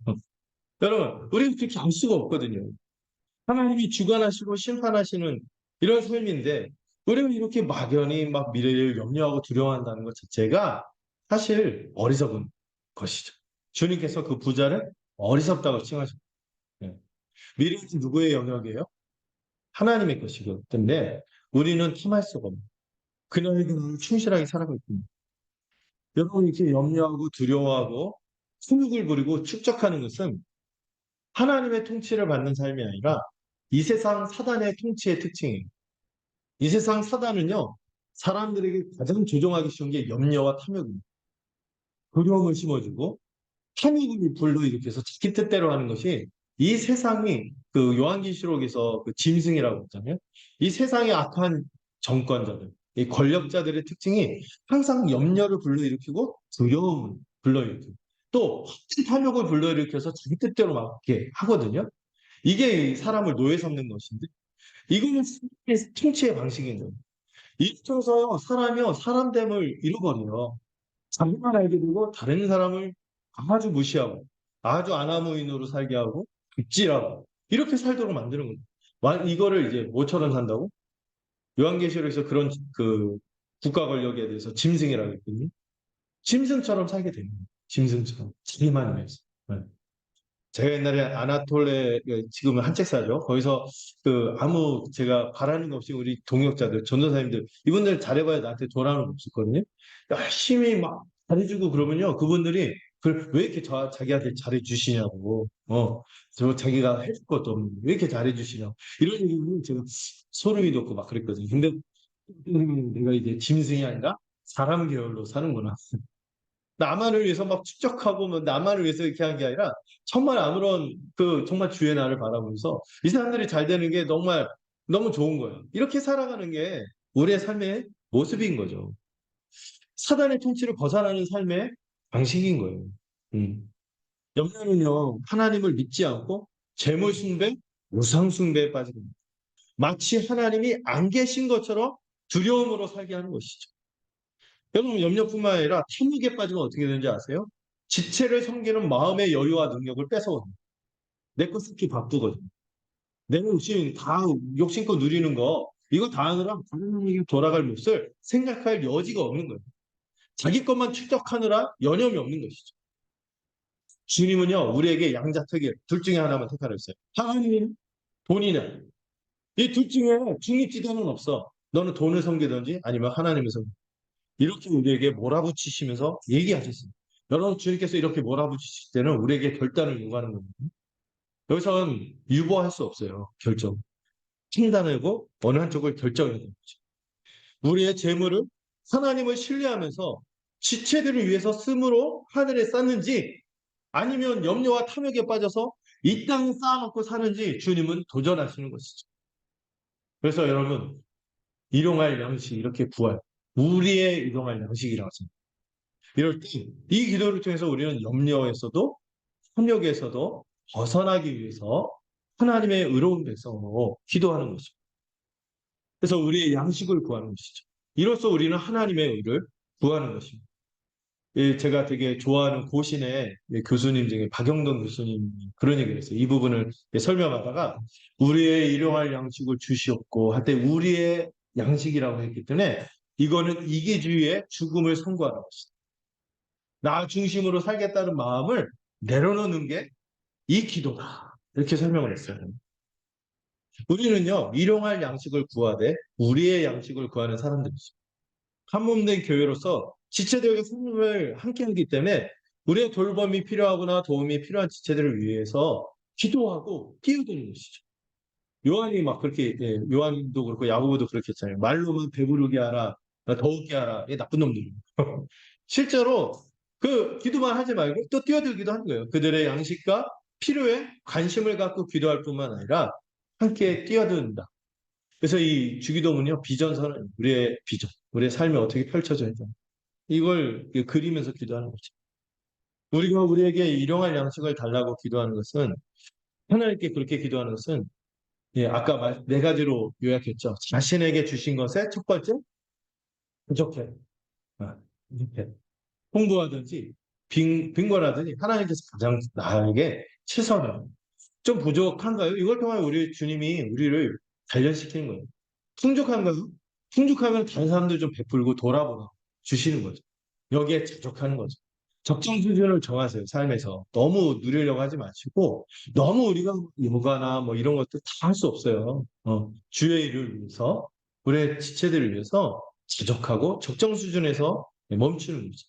여러분, 우리는 그렇게 알 수가 없거든요. 하나님이 주관하시고 심판하시는 이런 삶인데 우리는 이렇게 막연히 막 미래를 염려하고 두려워한다는 것 자체가 사실 어리석은 것이죠. 주님께서 그 부자를 어리석다고 칭하십니다. 예. 미래는 누구의 영역이에요? 하나님의 것이기 때문에 우리는 탐할 수가 없는 그녀에게 충실하게 살아가고 있습니다. 여러분 이렇게 염려하고 두려워하고 훈육을 부리고 축적하는 것은 하나님의 통치를 받는 삶이 아니라 이 세상 사단의 통치의 특징이에요. 이 세상 사단은요, 사람들에게 가장 조종하기 쉬운 게 염려와 탐욕입니다. 두려움을 심어주고 탐욕을 불러일으켜서 자기 뜻대로 하는 것이 이 세상이 그 요한계시록에서 그 짐승이라고 했잖아요. 이 세상의 악한 정권자들, 이 권력자들의 특징이 항상 염려를 불러일으키고 두려움을 불러일으키고 또 확진 탐욕을 불러일으켜서 자기 뜻대로 막 이렇게 하거든요. 이게 사람을 노예 삼는 것인데 이거는 통치의 방식인 거예요. 이쪽에서요 사람이요 사람됨을 잃어버려요. 자기만 알게 되고 다른 사람을 아주 무시하고 아주 아나무인으로 살게 하고 빗질하고 이렇게 살도록 만드는 거예요. 이거를 이제 뭐처럼 산다고? 요한계시록에서 그런 그 국가 권력에 대해서 짐승이라고 했거든요. 짐승처럼 살게 되는 거예요. 짐승처럼 자기만 위해서. 네. 제가 옛날에 아나톨레 지금은 한 책 사죠. 거기서 그 아무 제가 바라는 거 없이 우리 동역자들 전도사님들 이분들 잘해봐야 나한테 돌아오는 거 없었거든요. 열심히 막 잘해주고 그러면요 그분들이 왜 이렇게 자기한테 잘해주시냐고 저 자기가 해줄 것도 없는데 왜 이렇게 잘해주시냐고 이런 얘기는 제가 소름이 돋고 막 그랬거든요. 근데 내가 이제 짐승이 아니라 사람 계열로 사는구나. 나만을 위해서 막 축적하고 뭐 나만을 위해서 이렇게 한 게 아니라 정말 아무런 그 정말 주의 나를 바라보면서 이 사람들이 잘 되는 게 정말 너무 좋은 거예요. 이렇게 살아가는 게 우리의 삶의 모습인 거죠. 사단의 통치를 벗어나는 삶의 방식인 거예요. 음. 염려는요, 하나님을 믿지 않고 재물 숭배, 우상 숭배에 빠집니다. 마치 하나님이 안 계신 것처럼 두려움으로 살게 하는 것이죠. 여러분 염려뿐만 아니라 탐욕에 빠지면 어떻게 되는지 아세요? 지체를 섬기는 마음의 여유와 능력을 뺏어거든요. 내 거 쓰기 바쁘거든요. 내 욕심 다 욕심껏 누리는 거 이거 다 하느라 하나님에게 돌아갈 몫을 생각할 여지가 없는 거예요. 자기 것만 축적하느라 여념이 없는 것이죠. 주님은요 우리에게 양자택일 둘 중에 하나만 택하라 했어요. 하나님이나 돈이나 이 둘 중에 중립지대는 없어. 너는 돈을 섬기든지 아니면 하나님을 섬기. 이렇게 우리에게 몰아붙이시면서 얘기하셨습니다. 여러분 주님께서 이렇게 몰아붙이실 때는 우리에게 결단을 요구하는 겁니다. 여기서는 유보할 수 없어요. 결정. 판단하고 어느 한쪽을 결정해야 됩니다. 우리의 재물을 하나님을 신뢰하면서 지체들을 위해서 쓰므로 하늘에 쌓는지 아니면 염려와 탐욕에 빠져서 이 땅에 쌓아놓고 사는지 주님은 도전하시는 것이죠. 그래서 여러분 일용할 양식 이렇게 구할 우리의 일용할 양식이라고 합니다. 이럴 때 이 기도를 통해서 우리는 염려에서도 탐욕에서도 벗어나기 위해서 하나님의 의로운 백성으로 기도하는 것입니다. 그래서 우리의 양식을 구하는 것이죠. 이로써 우리는 하나님의 의를 구하는 것입니다. 제가 되게 좋아하는 고신의 교수님 중에 박영돈 교수님 그런 얘기를 했어요. 이 부분을 설명하다가 우리의 일용할 양식을 주시옵고 할 때 우리의 양식이라고 했기 때문에 이거는 이기주의의 죽음을 선고하는 것이다. 나 중심으로 살겠다는 마음을 내려놓는 게 이 기도다. 이렇게 설명을 했어요. 우리는요, 일용할 양식을 구하되 우리의 양식을 구하는 사람들이죠. 한 몸 된 교회로서 지체들에게 삶을 함께 하기 때문에 우리의 돌봄이 필요하거나 도움이 필요한 지체들을 위해서 기도하고 뛰어드는 것이죠. 요한이 막 그렇게, 요한도 그렇고 야고보도 그렇게 했잖아요. 말로만 배부르게 하라, 더욱게 하라. 이 나쁜 놈들이. 실제로 그 기도만 하지 말고 또 뛰어들기도 하는 거예요. 그들의 양식과 필요에 관심을 갖고 기도할 뿐만 아니라 함께 뛰어든다. 그래서 이 주기도문요, 비전서는 우리의 비전, 우리의 삶이 어떻게 펼쳐져야 돼. 이걸 그리면서 기도하는 거죠. 우리가 우리에게 일용할 양식을 달라고 기도하는 것은, 하나님께 그렇게 기도하는 것은, 아까 네 가지로 요약했죠. 자신에게 주신 것의 첫 번째, 부족해. 부족해. 홍보하든지, 빈곤하든지, 하나님께서 가장 나에게 최선을. 좀 부족한가요? 이걸 통해 우리 주님이 우리를 단련시키는 거예요. 풍족한가요? 풍족하면 다른 사람들 좀 베풀고 돌아보라 주시는 거죠. 여기에 자족하는 거죠. 적정 수준을 정하세요. 삶에서. 너무 누리려고 하지 마시고 너무 우리가 요가나 뭐 이런 것들 다 할 수 없어요. 주의 일을 위해서 우리의 지체들을 위해서 지적하고 적정 수준에서 멈추는 거죠.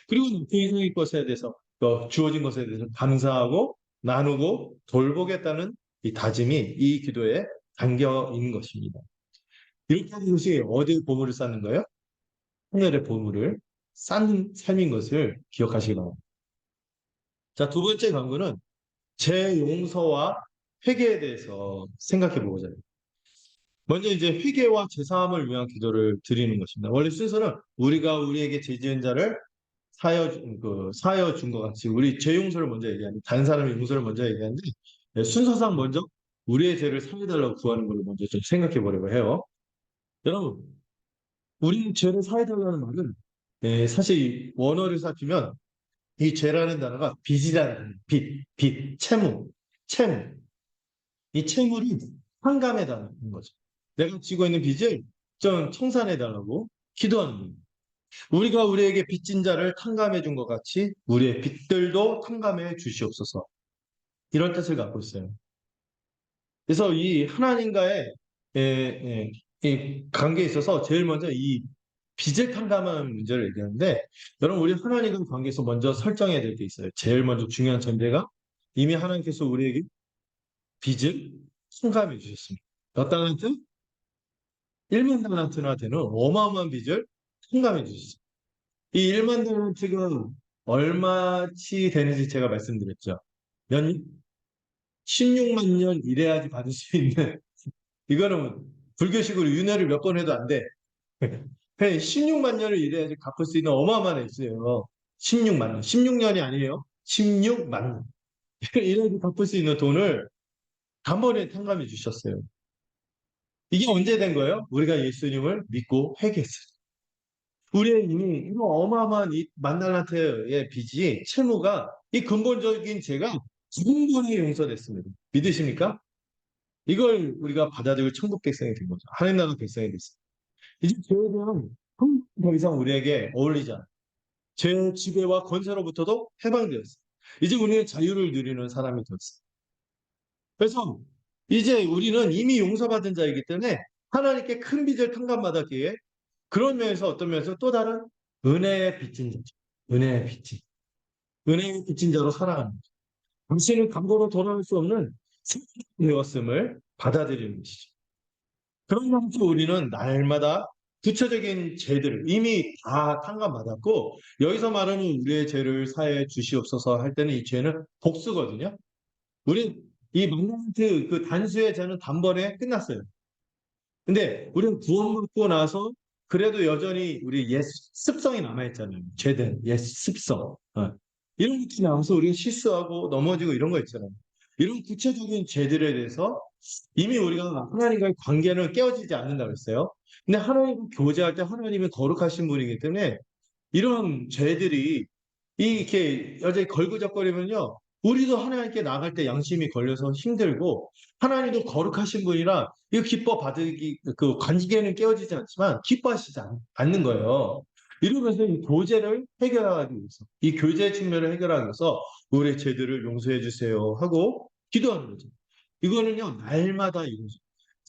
그리고 세상의 것에 대해서 주어진 것에 대해서 감사하고 나누고 돌보겠다는 이 다짐이 이 기도에 담겨 있는 것입니다. 이렇게 하는 것이 어디에 보물을 쌓는 거예요? 하늘의 보물을 쌓는 삶인 것을 기억하시기 바랍니다. 자, 두 번째 강구는 제 용서와 회개에 대해서 생각해 보고자 해요. 먼저 이제 회개와 제사함을 위한 기도를 드리는 것입니다. 원래 순서는 우리가 우리에게 죄 지은 자를 사하여 준 것 같이 우리 죄 용서를 먼저 얘기하는데 다른 사람의 용서를 먼저 얘기하는데 순서상 먼저 우리의 죄를 사해달라고 구하는 걸 먼저 좀 생각해 보려고 해요. 여러분, 우리 죄를 사해달라는 말은 사실 원어를 살피면 이 죄라는 단어가 빚이라는 채무, 채무. 이 채무를 상감해달라는 거죠. 내가 지고 있는 빚을 좀 청산해달라고 기도하는 거예요. 우리가 우리에게 빚진 자를 탕감해 준 것 같이 우리의 빚들도 탕감해 주시옵소서. 이런 뜻을 갖고 있어요. 그래서 이 하나님과의 이 관계에 있어서 제일 먼저 이 빚을 탕감하는 문제를 얘기하는데 여러분 우리 하나님과의 관계에서 먼저 설정해야 될 게 있어요. 제일 먼저 중요한 전제가 이미 하나님께서 우리에게 빚을 탕감해 주셨습니다. 몇 달란트? 1만 달란트나 되는 어마어마한 빚을 탕감해 주셨습니다. 이 1만 달란트가 얼마치 되는지 제가 말씀드렸죠. 몇 년? 16만 년 일해야지 받을 수 있는 이거는 불교식으로 윤회를 몇 번 해도 안 돼. 16만 년을 일해야지 갚을 수 있는 어마어마한 액수예요. 16만 년. 16년이 아니에요. 16만 년. 일해야지 갚을 수 있는 돈을 단번에 탕감해 주셨어요. 이게 언제 된 거예요? 우리가 예수님을 믿고 회개했어요. 우리의 이미 이런 어마어마한 이 만달란트의 빚이 채무가 이 근본적인 죄가 단번에 용서됐습니다. 믿으십니까? 이걸 우리가 받아들일 천국 백성이 된 거죠. 하나님 나라 백성이 됐어요. 이제 죄에 대한 더 이상 우리에게 어울리지 않아요. 죄의 지배와 권세로부터도 해방되었어요. 이제 우리는 자유를 누리는 사람이 되었어요. 그래서 이제 우리는 이미 용서받은 자이기 때문에 하나님께 큰 빚을 탕감받았기에 그런 면에서 어떤 면에서 또 다른 은혜의 빚진 자죠. 은혜의 빚진. 은혜의 빚진 자로 살아가는 거죠. 당신은 감고로 돌아올 수 없는 되었음을 받아들이는 것이죠. 그러면서 우리는 날마다 구체적인 죄들을 이미 다 탕감받았고 여기서 말하는 우리의 죄를 사해 주시옵소서 할 때는 이 죄는 복수거든요. 우리 이 만나트 그 단수의 죄는 단번에 끝났어요. 근데 우리는 구원받고 나서 그래도 여전히 우리 옛 습성이 남아있잖아요. 죄된 옛 습성. 이런 것이 남아서 우리가 실수하고 넘어지고 이런 거 있잖아요. 이런 구체적인 죄들에 대해서 이미 우리가 하나님과의 관계는 깨어지지 않는다고 했어요. 근데 하나님과 교제할 때 하나님이 거룩하신 분이기 때문에 이런 죄들이 이렇게 여전히 걸그적거리면요. 우리도 하나님께 나갈 때 양심이 걸려서 힘들고 하나님도 거룩하신 분이라 이거 기뻐 받기 그 관계는 깨어지지 않지만 기뻐하시지 않는 거예요. 이러면서 이 교제를 해결하기 위해서 이 교제 측면을 해결하기 위해서 우리의 죄들을 용서해 주세요 하고 기도하는 거죠. 이거는요 날마다 이루어져.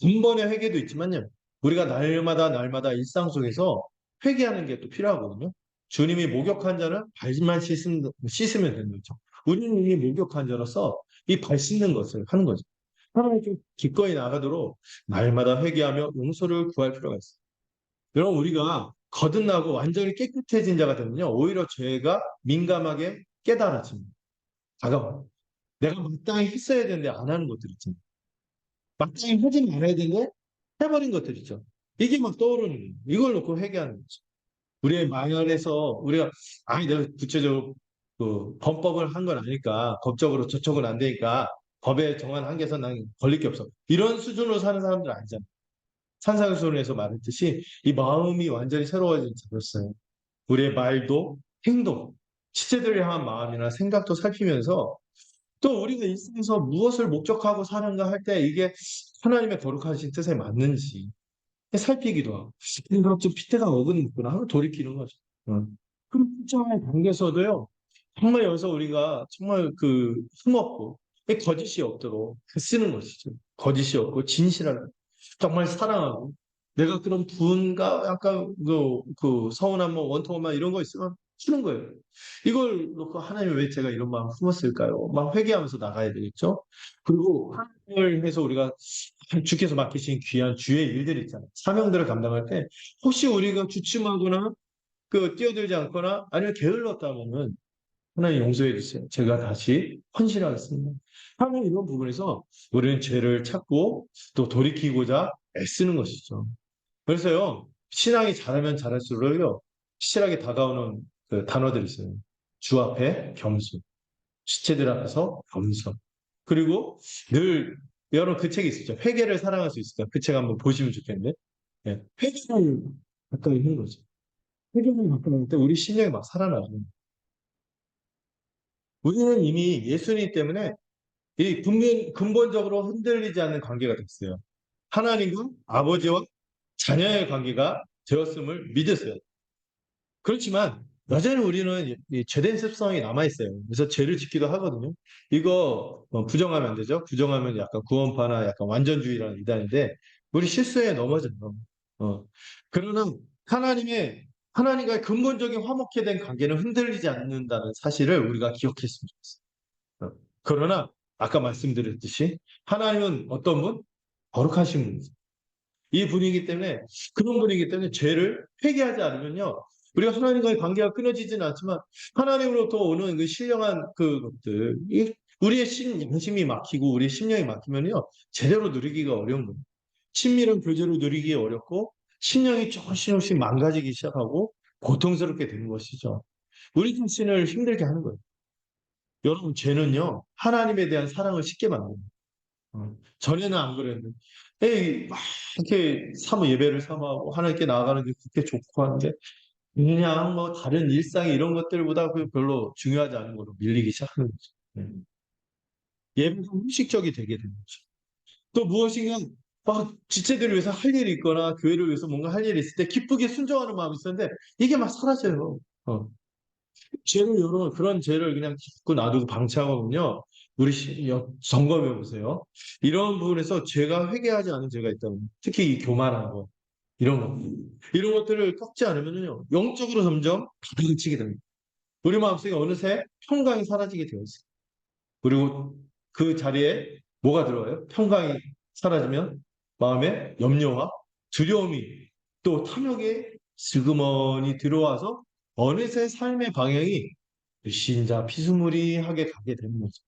단번에 회개도 있지만요. 우리가 날마다 일상 속에서 회개하는 게 또 필요하거든요. 주님이 목욕한 자는 발만 씻으면 되는 거죠. 우리는 이미 목욕한 자로서 이 발 씻는 것을 하는 거죠. 하나님께 기꺼이 나가도록 날마다 회개하며 용서를 구할 필요가 있어요. 여러분 우리가 거듭나고 완전히 깨끗해진 자가 되면요. 오히려 죄가 민감하게 깨달아집니다. 다가와요. 내가 마땅히 했어야 되는데 안 하는 것들 있잖아요. 마땅히 하지 말아야 되는데 해버린 것들 있죠. 이게 막 떠오르는 거예요. 이걸 놓고 회개하는 거죠. 우리의 마음에서 우리가 아니 내가 구체적으로 그 범법을 한 건 아니까 법적으로 저촉은 안 되니까 법에 정한 한계선 난 걸릴 게 없어. 이런 수준으로 사는 사람들 아니잖아. 산상수훈에서 말했듯이 이 마음이 완전히 새로워진 자로서요. 우리의 말도 행동, 시체들을 향한 마음이나 생각도 살피면서 또 우리가 일생에서 무엇을 목적하고 사는가 할 때 이게 하나님의 거룩하신 뜻에 맞는지 살피기도 하고 그럼 좀 핏대가 어긋났구나 하고 돌이키는 거죠. 그리고 국정의 관계에서도요. 정말 여기서 우리가 정말 그 힘없고 거짓이 없도록 쓰는 것이죠. 거짓이 없고 진실하게 정말 사랑하고 내가 그런 분과 약간 그 서운한 뭐 원통한 이런 거 있으면 주는 거예요. 이걸 놓고 하나님 왜 제가 이런 마음 품었을까요? 막 회개하면서 나가야 되겠죠. 그리고 하나님을 해서 우리가 주께서 맡기신 귀한 주의 일들 있잖아요. 사명들을 감당할 때 혹시 우리가 주춤하거나 뛰어들지 않거나 아니면 게을렀다면은 하나님 용서해 주세요. 제가 다시 헌신하겠습니다. 하나님 이런 부분에서 우리는 죄를 찾고 또 돌이키고자 애쓰는 것이죠. 그래서요, 신앙이 자라면 자랄수록요, 확실하게 다가오는 그 단어들이 있어요. 주 앞에 겸손, 시체들 앞에서 겸손. 그리고 늘, 여러분 그 책이 있었죠. 회개를 사랑할 수 있을까? 그 책 한번 보시면 좋겠는데. 예, 회개를 가까이 하는 거죠. 회개를 가까이 할 때 우리 심령이 막 살아나요. 우리는 이미 예수님 때문에 이 근본적으로 흔들리지 않는 관계가 됐어요. 하나님과 아버지와 자녀의 관계가 되었음을 믿으세요. 그렇지만 여전히 우리는 이 죄된 습성이 남아있어요. 그래서 죄를 짓기도 하거든요. 이거 부정하면 안 되죠. 부정하면 약간 구원파나 약간 완전주의라는 이단인데 우리 실수에 넘어져요. 어. 그러나 하나님과의 근본적인 화목해 된 관계는 흔들리지 않는다는 사실을 우리가 기억했으면 좋겠어요. 그러나 아까 말씀드렸듯이 하나님은 어떤 분? 거룩하신 분이죠. 이 분이기 때문에 그런 분이기 때문에 죄를 회개하지 않으면요. 우리가 하나님과의 관계가 끊어지지는 않지만 하나님으로부터 오는 그 신령한 그것들 우리의 양심이 막히고 우리의 심령이 막히면요. 제대로 누리기가 어려운 거예요. 친밀한 교제로 누리기 어렵고 심령이 조금씩 조금씩 망가지기 시작하고 고통스럽게 되는 것이죠. 우리 자신을 힘들게 하는 거예요. 여러분 죄는요. 하나님에 대한 사랑을 쉽게 만듭니다 전에는 안 그랬는데 에이, 막 이렇게 예배를 삼아하고 하나님께 나아가는 게 그렇게 좋고 하는데 그냥 뭐 다른 일상 이런 것들보다 그 별로 중요하지 않은 거로 밀리기 시작하는 거죠. 예배가 형식적이 되게 되는 거죠. 또 무엇인가 막 지체들을 위해서 할 일이 있거나 교회를 위해서 뭔가 할 일이 있을 때 기쁘게 순종하는 마음이 있었는데 이게 막 사라져요. 여러분, 그런 죄를 그냥 자꾸 놔두고 방치하거든요. 점검해 보세요. 이런 부분에서 죄가 회개하지 않은 죄가 있다면, 특히 이 교만한 거, 이런 거, 이런 것들을 꺾지 않으면요, 영적으로 점점 가다치게 됩니다. 우리 마음속에 어느새 평강이 사라지게 되어 있어요. 그리고 그 자리에 뭐가 들어와요? 평강이 사라지면 마음에 염려와 두려움이 또 탐욕의 슬그머니 들어와서 어느새 삶의 방향이 신자 피스무리하게 가게 되는 거죠.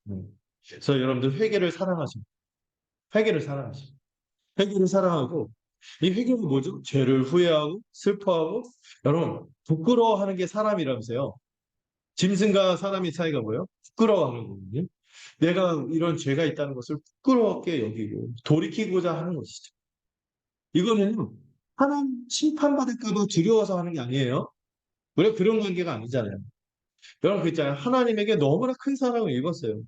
음. 그래서 여러분들 회개를 사랑하시고 회개를 사랑하고 이 회개는 뭐죠? 죄를 후회하고 슬퍼하고 여러분 부끄러워하는 게 사람이라면서요. 짐승과 사람의 차이가 뭐예요? 부끄러워하는 거거든요. 내가 이런 죄가 있다는 것을 부끄럽게 여기고 돌이키고자 하는 것이죠. 이거는 하나님 심판받을까 봐 두려워서 하는 게 아니에요. 우리가 그런 관계가 아니잖아요. 여러분 그 있잖아요. 하나님에게 너무나 큰 사랑을 입었어요.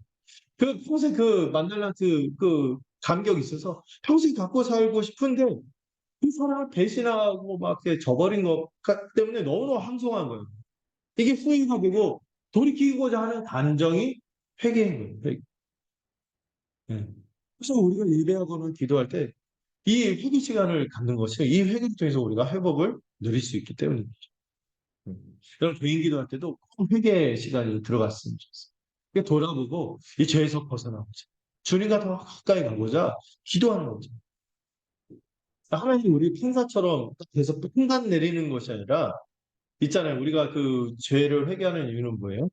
그 평생 만날란 그 감격이 있어서 평생 갖고 살고 싶은데 그 사랑을 배신하고 막 이렇게 저버린 것 때문에 너무너무 항송한 거예요. 이게 후회가 되고 돌이키고자 하는 감정이 회개인 거예요. 회개. 예. 그래서 우리가 예배하거나 기도할 때 이 회개 시간을 갖는 것이 이 회개를 통해서 우리가 회복을 누릴 수 있기 때문입니다. 여러분 개인 기도할 때도 꼭 회개 시간이 들어갔으면 좋겠어요. 돌아보고 이 죄에서 벗어나고자 주님과 더 가까이 가고자 기도하는 거죠. 하나님 우리 판사처럼 딱 돼서 판단 내리는 것이 아니라 있잖아요. 우리가 그 죄를 회개하는 이유는 뭐예요?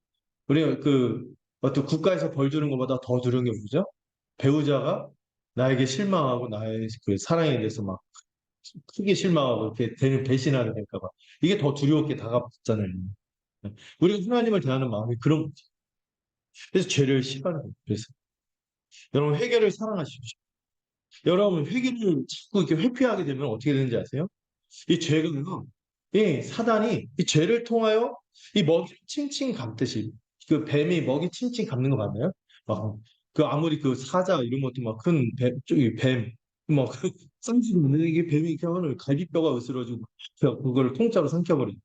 우리가 어떤 국가에서 벌 주는 것보다 더 두려운 게 뭐죠? 배우자가 나에게 실망하고 나의 그 사랑에 대해서 막 크게 실망하고 이렇게 배신하게 될까 봐. 이게 더 두렵게 다가왔잖아요. 우리가 하나님을 대하는 마음이 그런 거죠. 그래서 죄를 싫어하는 거예요. 그래서 여러분 회개를 사랑하십시오. 여러분 회개를 자꾸 이렇게 회피하게 되면 어떻게 되는지 아세요? 이 죄가요. 이 사단이 이 죄를 통하여 이 먹이 칭칭 감듯이 그 뱀이 먹이 칭칭 감는 거 봤나요? 막 아무리 그 사자 이런 것도 막 큰 뱀, 저기 뱀, 뭐 쌍지는 이게 뱀이 이렇게 하면 갈비뼈가 으스러지고 그거를 통째로 삼켜버리죠.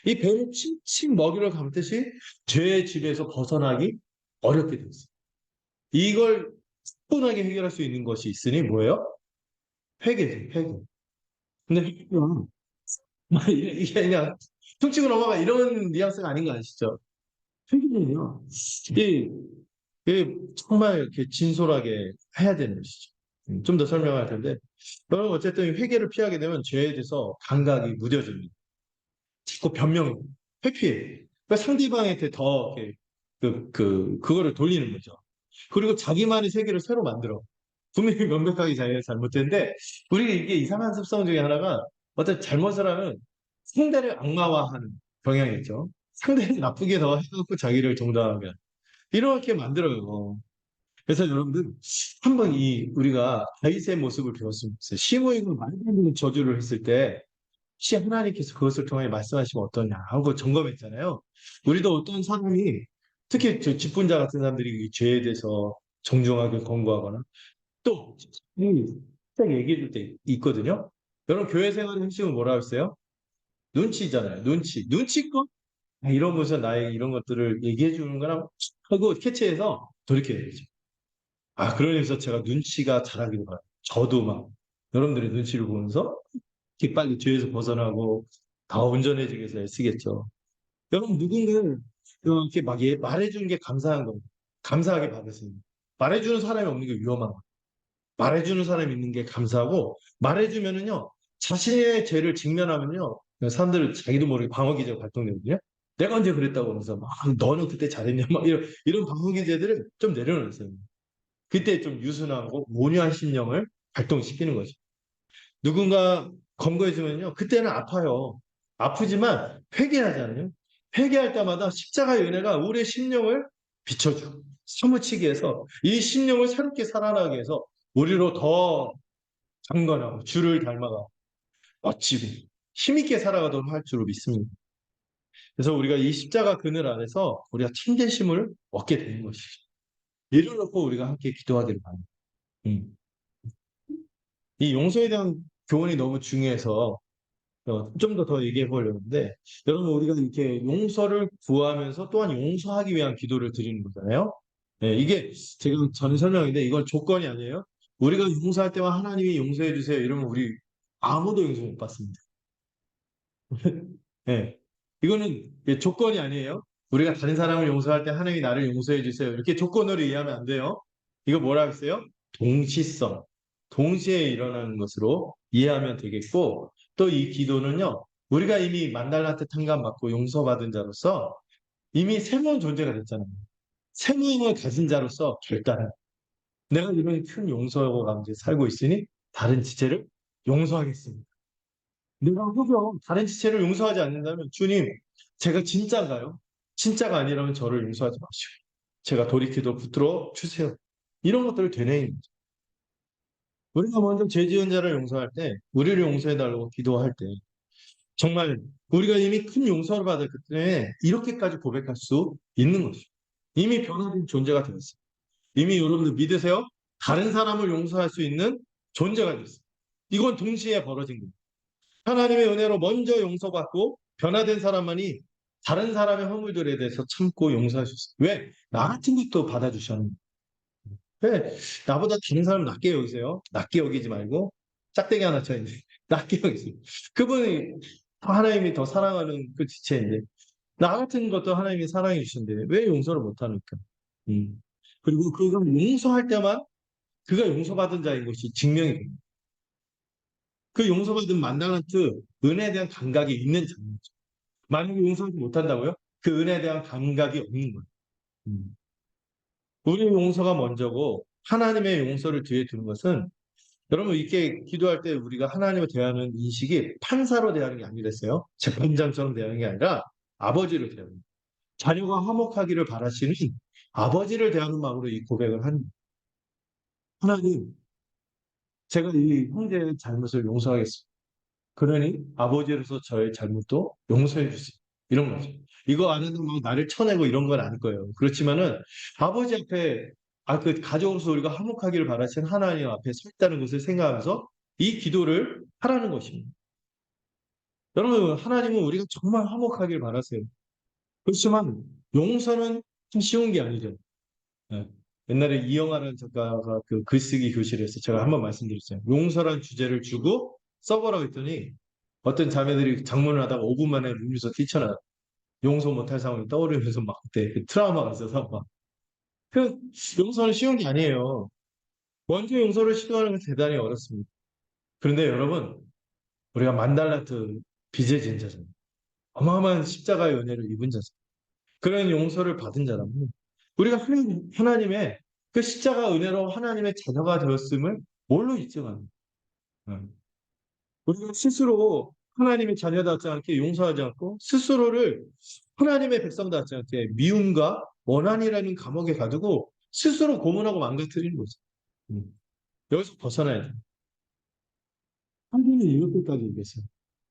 이 배는 칭칭 먹이를 감듯이 죄의 집에서 벗어나기 어렵게 됐어요. 이걸 충분하게 해결할 수 있는 것이 있으니 뭐예요? 회개죠, 회개. 근데 회개가 이게 그냥 퉁치고 넘어가 이런 뉘앙스가 아닌 거 아시죠? 회개는요, 이게 정말 이렇게 진솔하게 해야 되는 것이죠. 좀 더 설명할 텐데, 여러분 어쨌든 회개를 피하게 되면 죄에 대해서 감각이 무뎌집니다. 자꾸 변명, 회피해. 그러니까 상대방한테 더 이렇게 그거를 돌리는 거죠. 그리고 자기만의 세계를 새로 만들어. 분명히 명백하게 자기가 잘못했는데, 우리가 이게 이상한 습성 중에 하나가 어떤 잘못을 하면 상대를 악마화하는 경향이 있죠. 상대를 나쁘게 더 해갖고 자기를 정당하게. 이렇게 만들어요. 그래서 여러분들, 한번 우리가 다윗의 모습을 배웠으면 좋겠어요. 시므이가 말도 안 되는 저주를 했을 때, 혹시 하나님께서 그것을 통해 말씀하시면 어떠냐 하고 점검했잖아요. 우리도 어떤 사람이 특히 저 직분자 같은 사람들이 이 죄에 대해서 정중하게 권고하거나 또 딱 얘기해 줄 때 있거든요. 여러분 교회 생활의 핵심은 뭐라고 했어요? 눈치잖아요. 눈치껏 이런 것은 나의 이런 것들을 얘기해 주는 거랑 하고 캐치해서 돌이켜야 되죠. 그러면서 제가 눈치가 자라기를 바라요. 저도 막 여러분들의 눈치를 보면서 이렇게 빨리 뒤에서 벗어나고 더 온전해지기 위해서 애쓰겠죠. 여러분 누군가 이렇게 막 말해주는 게 감사한 겁니다. 감사하게 받으세요. 말해주는 사람이 없는 게 위험한 거예요. 말해주는 사람이 있는 게 감사하고 말해주면은요 자신의 죄를 직면하면요 사람들 자기도 모르게 방어 기제가 발동되거든요. 내가 언제 그랬다고 하면서 막 너는 그때 잘했냐 막 이런 방어 기제들을 좀 내려놓으세요. 그때 좀 유순하고 온유한 심령을 발동시키는 거죠. 누군가 검거해주면요. 그때는 아파요. 아프지만 회개하잖아요. 회개할 때마다 십자가의 은혜가 우리의 심령을 비춰주고 사무치게 해서 이 심령을 새롭게 살아나게 해서 우리로 더 강건하고 주를 닮아가 멋지고 힘있게 살아가도록 할 줄로 믿습니다. 그래서 우리가 이 십자가 그늘 안에서 우리가 참되심을 얻게 되는 것이죠. 이를 놓고 우리가 함께 기도하기를 바랍니다. 음. 이 용서에 대한 교훈이 너무 중요해서 좀 더 얘기해 보려는데, 여러분, 우리가 이렇게 용서를 구하면서 또한 용서하기 위한 기도를 드리는 거잖아요. 네, 이게 제가 전에 설명했는데, 이건 조건이 아니에요. 우리가 용서할 때만 하나님이 용서해 주세요. 이러면 우리 아무도 용서 못 받습니다. 네, 이거는 조건이 아니에요. 우리가 다른 사람을 용서할 때 하나님이 나를 용서해 주세요. 이렇게 조건으로 이해하면 안 돼요. 이거 뭐라 했어요? 동시성. 동시에 일어나는 것으로 이해하면 되겠고, 또 이 기도는요, 우리가 이미 만달라 뜻 한감 받고 용서받은 자로서 이미 새로운 존재가 됐잖아요. 생명을 가진 자로서 결단을. 내가 이런 큰 용서 가운데 살고 있으니 다른 지체를 용서하겠습니다. 내가 혹여 다른 지체를 용서하지 않는다면 주님, 제가 진짜인가요? 진짜가 아니라면 저를 용서하지 마시오. 제가 돌이키도록 붙들어 주세요. 이런 것들을 되뇌입니다. 우리가 먼저 죄 지은 자를 용서할 때, 우리를 용서해달라고 기도할 때, 정말 우리가 이미 큰 용서를 받을 그때 이렇게까지 고백할 수 있는 것이죠. 이미 변화된 존재가 되었어요. 이미 여러분들 믿으세요? 다른 사람을 용서할 수 있는 존재가 됐어요. 이건 동시에 벌어진 겁니다. 하나님의 은혜로 먼저 용서받고 변화된 사람만이 다른 사람의 허물들에 대해서 참고 용서할 수 있어요. 왜? 나 같은 것도 받아주셨는데. 왜? 나보다 다른 사람 낮게 여기세요. 낮게 여기지 말고 짝대기 하나 쳐있네. 낮게 여기세요. 그분이 하나님이 더 사랑하는 그 지체인데 나 같은 것도 하나님이 사랑해 주신데 왜 용서를 못하니까. 그리고 그걸 용서할 때만 그가 용서받은 자인 것이 증명이 됩니다. 그 용서받은 만다란트 은혜에 대한 감각이 있는 자입니다. 만약에 용서하지 못한다고요? 그 은혜에 대한 감각이 없는 거예요. 음. 우리 용서가 먼저고 하나님의 용서를 뒤에 두는 것은 여러분 이렇게 기도할 때 우리가 하나님을 대하는 인식이 판사로 대하는 게 아니랬어요. 재판장처럼 대하는 게 아니라 아버지로 대하는 거예요. 자녀가 화목하기를 바라시는 아버지를 대하는 마음으로 이 고백을 하는 거예요. 하나님, 제가 이 형제의 잘못을 용서하겠습니다. 그러니 아버지로서 저의 잘못도 용서해 주세요. 이런 거죠. 이거 안 해도 막 나를 쳐내고 이런 건 아닐 거예요. 그렇지만은 아버지 앞에 그 가정으로서 우리가 화목하기를 바라시는 하나님 앞에 서 있다는 것을 생각하면서 이 기도를 하라는 것입니다. 여러분, 하나님은 우리가 정말 화목하길 바라세요. 그렇지만 용서는 참 쉬운 게 아니죠. 예. 옛날에 이영하라는 작가가 그 글쓰기 교실에서 제가 한번 말씀드렸어요. 용서란 주제를 주고 써보라고 했더니 어떤 자매들이 장문을 하다가 5분 만에 울면서 뛰쳐나요. 용서 못할 상황이 떠오르면서 막 그때 그 트라우마가 있어서 막. 그 용서는 쉬운 게 아니에요. 먼저 용서를 시도하는 건 대단히 어렵습니다. 그런데 여러분, 우리가 만달라트 빚을 진 자잖아요. 어마어마한 십자가의 은혜를 입은 자잖아요. 그런 용서를 받은 자라면 우리가 하나님의 그 십자가 은혜로 하나님의 자녀가 되었음을 뭘로 인정합니까? 우리가 스스로 하나님의 자녀답지 않게 용서하지 않고 스스로를 하나님의 백성답지 않게 미움과 원한이라는 감옥에 가두고 스스로 고문하고 망가뜨리는 거죠. 음. 여기서 벗어나야 돼. 하나님이 이렇게까지 얘기했어요.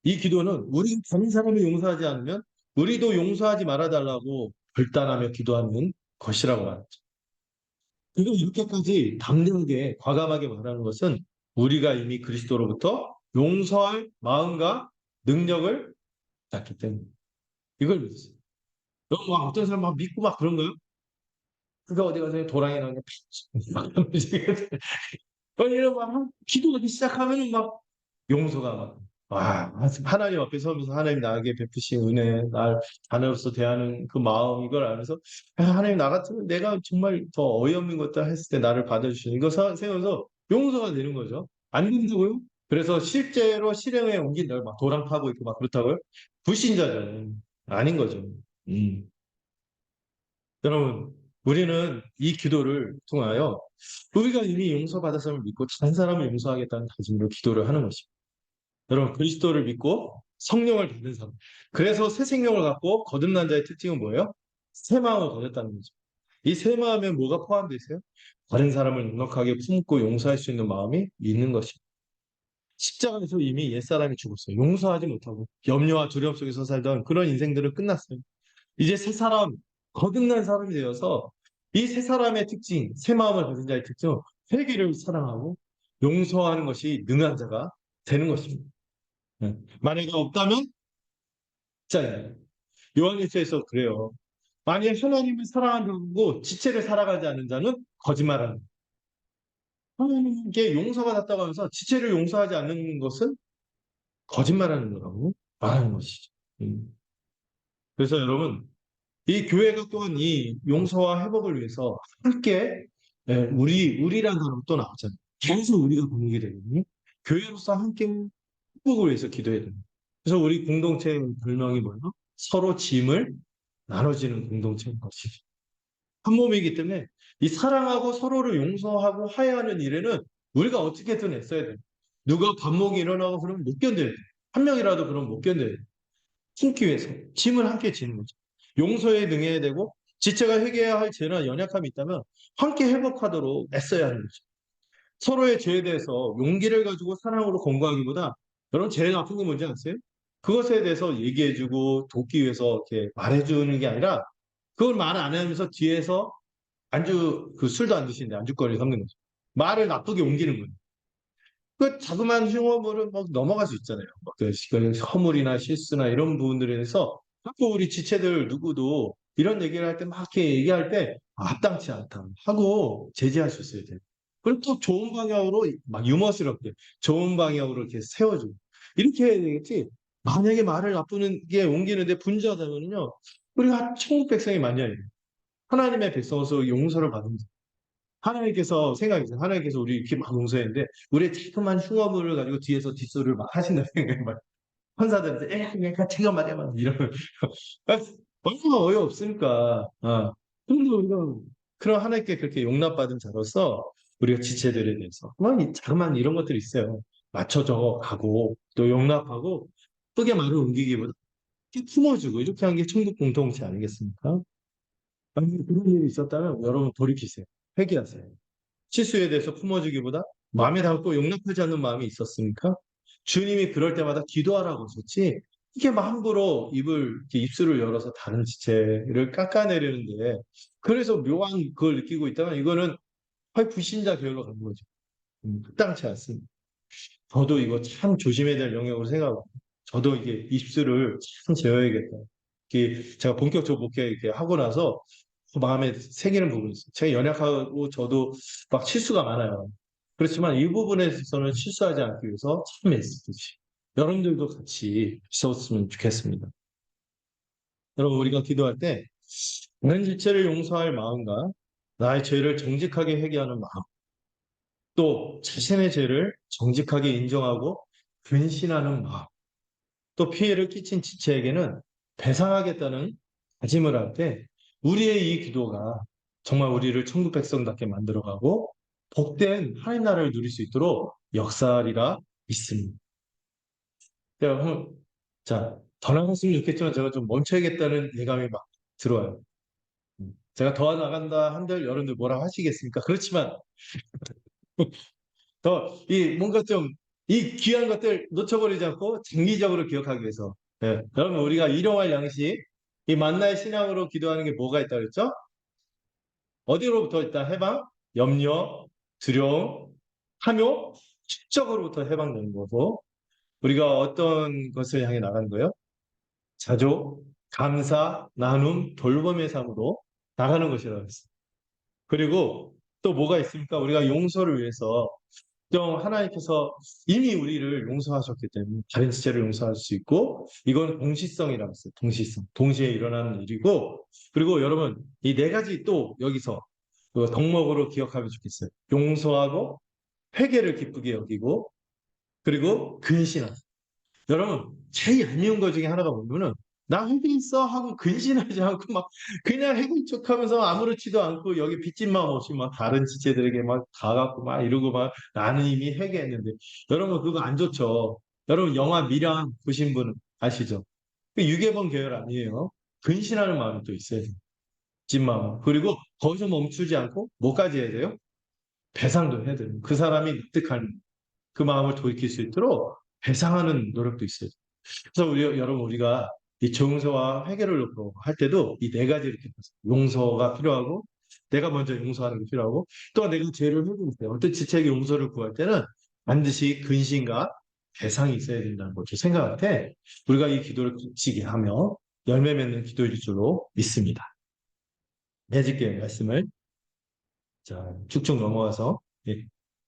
이 기도는 우리 다른 사람을 용서하지 않으면 우리도 용서하지 말아달라고 결단하며 기도하는 것이라고 말하죠. 그리고 이렇게까지 당당하게 과감하게 말하는 것은 우리가 이미 그리스도로부터 용서할 마음과 능력을 낳기 때문에 이걸 믿었어요. 너무 막 어떤 사람 막 믿고 막 그런 거요? 그가 어디 가서 도랑이 나오냐 막 이런 막 기도하기 시작하면은 막 용서가 막 와, 하나님 앞에 서면서 하나님 나에게 베푸신 은혜, 날 자녀로서 대하는 그 마음 이걸 알면서 하나님 나 같으면 내가 정말 더 어이없는 것들 했을 때 나를 받아주시는 이거 생각해서 용서가 되는 거죠. 안 된다고요? 그래서 실제로 실행에 옮긴 막 도랑 파고 있고 막 그렇다고요? 불신자죠. 아닌 거죠. 음. 여러분, 우리는 이 기도를 통하여 우리가 이미 용서받았음을 믿고 다른 사람을 용서하겠다는 다짐으로 기도를 하는 것입니다. 여러분, 그리스도를 믿고 성령을 받는 사람. 그래서 새 생명을 갖고 거듭난 자의 특징은 뭐예요? 새 마음을 가졌다는 거죠. 이 새 마음에 뭐가 포함되어 있어요? 다른 사람을 넉넉하게 품고 용서할 수 있는 마음이 있는 것입니다. 십자가에서 이미 옛사람이 죽었어요. 용서하지 못하고 염려와 두려움 속에서 살던 그런 인생들은 끝났어요. 이제 새 사람, 거듭난 사람이 되어서 이 새 사람의 특징, 새 마음을 가진 자의 특징은 회개를 사랑하고 용서하는 것이 능한 자가 되는 것입니다. 만약에 없다면 진짜예요. 요한일서에서 그래요. 만약 하나님을 사랑한다고 지체를 살아가지 않는 자는 거짓말하는 거예요. 하나님께 용서가 닿다고 하면서 지체를 용서하지 않는 것은 거짓말하는 거라고 말하는 것이죠. 음. 그래서 여러분 이 교회가 또한 이 용서와 회복을 위해서 함께 우리란 단어가 또 나오잖아요. 계속 우리가 보는 게 되거든요. 교회로서 함께 회복을 위해서 기도해야 됩니다. 그래서 우리 공동체 별명이 뭐예요? 서로 짐을 나눠지는 공동체인 것이죠. 한 몸이기 때문에 이 사랑하고 서로를 용서하고 화해하는 일에는 우리가 어떻게든 애써야 돼요. 누가 반목이 일어나고 그러면 못 견뎌야 돼요. 한 명이라도 그러면 못 견뎌야 돼요. 숨기 위해서 짐을 함께 지는 거죠. 용서에 능해야 되고 지체가 회개해야 할 죄나 연약함이 있다면 함께 회복하도록 애써야 하는 거죠. 서로의 죄에 대해서 용기를 가지고 사랑으로 권고하기보다 여러분 제일 나쁜 건 뭔지 아세요? 그것에 대해서 얘기해주고 돕기 위해서 이렇게 말해주는 게 아니라 그걸 말 안 하면서 뒤에서 그 술도 안 드시는데 안주거리 삼는 거죠. 말을 나쁘게 옮기는 거예요. 그 자그마한 흉어물은 막 넘어갈 수 있잖아요. 그 허물이나 실수나 이런 부분들에 대해서 자꾸 우리 지체들 누구도 이런 얘기를 할 때 막 이렇게 얘기할 때 합당치 않다 하고 제지할 수 있어야 돼요. 그리고 또 좋은 방향으로 막 유머스럽게 좋은 방향으로 이렇게 세워주고 이렇게 해야 되겠지. 만약에 말을 나쁘는 게 옮기는데 분주하다면요. 우리가 천국 백성이 많이 아니에요. 하나님의 백성으로서 용서를 받는 하나님께서 생각이세요. 하나님께서 우리 이렇게 막 용서했는데 우리의 자그만 흉어물을 가지고 뒤에서 뒷소리를 막 하신다 생각해 봐. 판사들한테 그러니까 제가 말해봐 이러면 얼마나 어이없으니까. 근데 우리가 그런 하나님께 그렇게 용납받은 자로서 우리가 지체들에 대해서 자그만 이런 것들이 있어요. 맞춰져 가고 또 용납하고 크게 말을 옮기기보다 이렇게 품어주고 이렇게 하는 게 천국 공동체 아니겠습니까? 만약에 그런 일이 있었다면 여러분 돌이키세요. 회개하세요. 실수에 대해서 품어주기보다 마음에 담고 용납하지 않는 마음이 있었습니까? 주님이 그럴 때마다 기도하라고 하셨지 이게 막 함부로 입술을 열어서 다른 지체를 깎아내리는데 그래서 묘한 그걸 느끼고 있다면 이거는 거의 불신자 계열로 가는 거죠. 합당치 않습니다. 저도 이거 참 조심해야 될 영역으로 생각하고 저도 이게 입술을 참 재어야겠다. 이게 제가 본격적으로 목회 이렇게 하고 나서 그 마음에 새기는 부분이 있어요. 제가 연약하고 저도 막 실수가 많아요. 그렇지만 이 부분에 있어서는 실수하지 않기 위해서 참 애쓰듯이 여러분들도 같이 있었으면 좋겠습니다. 여러분 우리가 기도할 때 다른 지체를 용서할 마음과 나의 죄를 정직하게 회개하는 마음, 또 자신의 죄를 정직하게 인정하고 근신하는 마음, 또 피해를 끼친 지체에게는 배상하겠다는 다짐을 할 때 우리의 이 기도가 정말 우리를 천국 백성답게 만들어가고 복된 하나님 나라를 누릴 수 있도록 역사하리라 믿습니다. 자, 더 나갔으면 좋겠지만 제가 좀 멈춰야겠다는 예감이 막 들어요. 제가 더 나간다 한들 여러분들 뭐라 하시겠습니까? 그렇지만 더 이 뭔가 좀 이 귀한 것들 놓쳐버리지 않고 장기적으로 기억하기 위해서 여러분 우리가 일용할 양식 이 만나의 신앙으로 기도하는 게 뭐가 있다 그랬죠? 어디로부터 있다 해방, 염려, 두려움, 탐욕, 축적으로부터 해방되는 거고 우리가 어떤 것을 향해 나가는 거예요? 자조, 감사, 나눔, 돌봄의 삶으로 나가는 것이라고 했어요. 그리고 또 뭐가 있습니까? 우리가 용서를 위해서 좀 하나님께서 이미 우리를 용서하셨기 때문에 다른 지체를 용서할 수 있고 이건 동시성이라고 했어요. 동시성. 동시에 일어나는 일이고 그리고 여러분 이 네 가지 또 여기서 그 덕목으로 기억하면 좋겠어요. 용서하고 회개를 기쁘게 여기고 그리고 근신하고 여러분, 제일 얄미운 것 중에 하나가 뭐냐면은, 나 회개했어 하고 근신하지 않고 막 그냥 해본 척하면서 아무렇지도 않고 여기 빚진 마음 없이 막 다른 지체들에게 막 가갖고 막 이러고 막 나는 이미 회개했는데 여러분 그거 안 좋죠. 여러분 영화 미랑 보신 분 아시죠? 그 유괴범 계열 아니에요. 근신하는 마음이 또 있어요. 빚진 마음. 그리고 거기서 멈추지 않고 뭐까지 해야 돼요? 배상도 해야 돼요. 그 사람이 납득하는 그 마음을 돌이킬 수 있도록 배상하는 노력도 있어요. 그래서 여러분 우리가 이 정서와 회개를 놓고 할 때도 이 네 가지 이렇게 용서가 필요하고 내가 먼저 용서하는 게 필요하고 또 내가 죄를 회개할 때 어떤 지체에게 용서를 구할 때는 반드시 근심과 배상이 있어야 된다는 것을 생각할 때 우리가 이 기도를 굳히게 하며 열매 맺는 기도일 줄로 믿습니다. 해질게요 말씀을 자 쭉쭉 넘어가서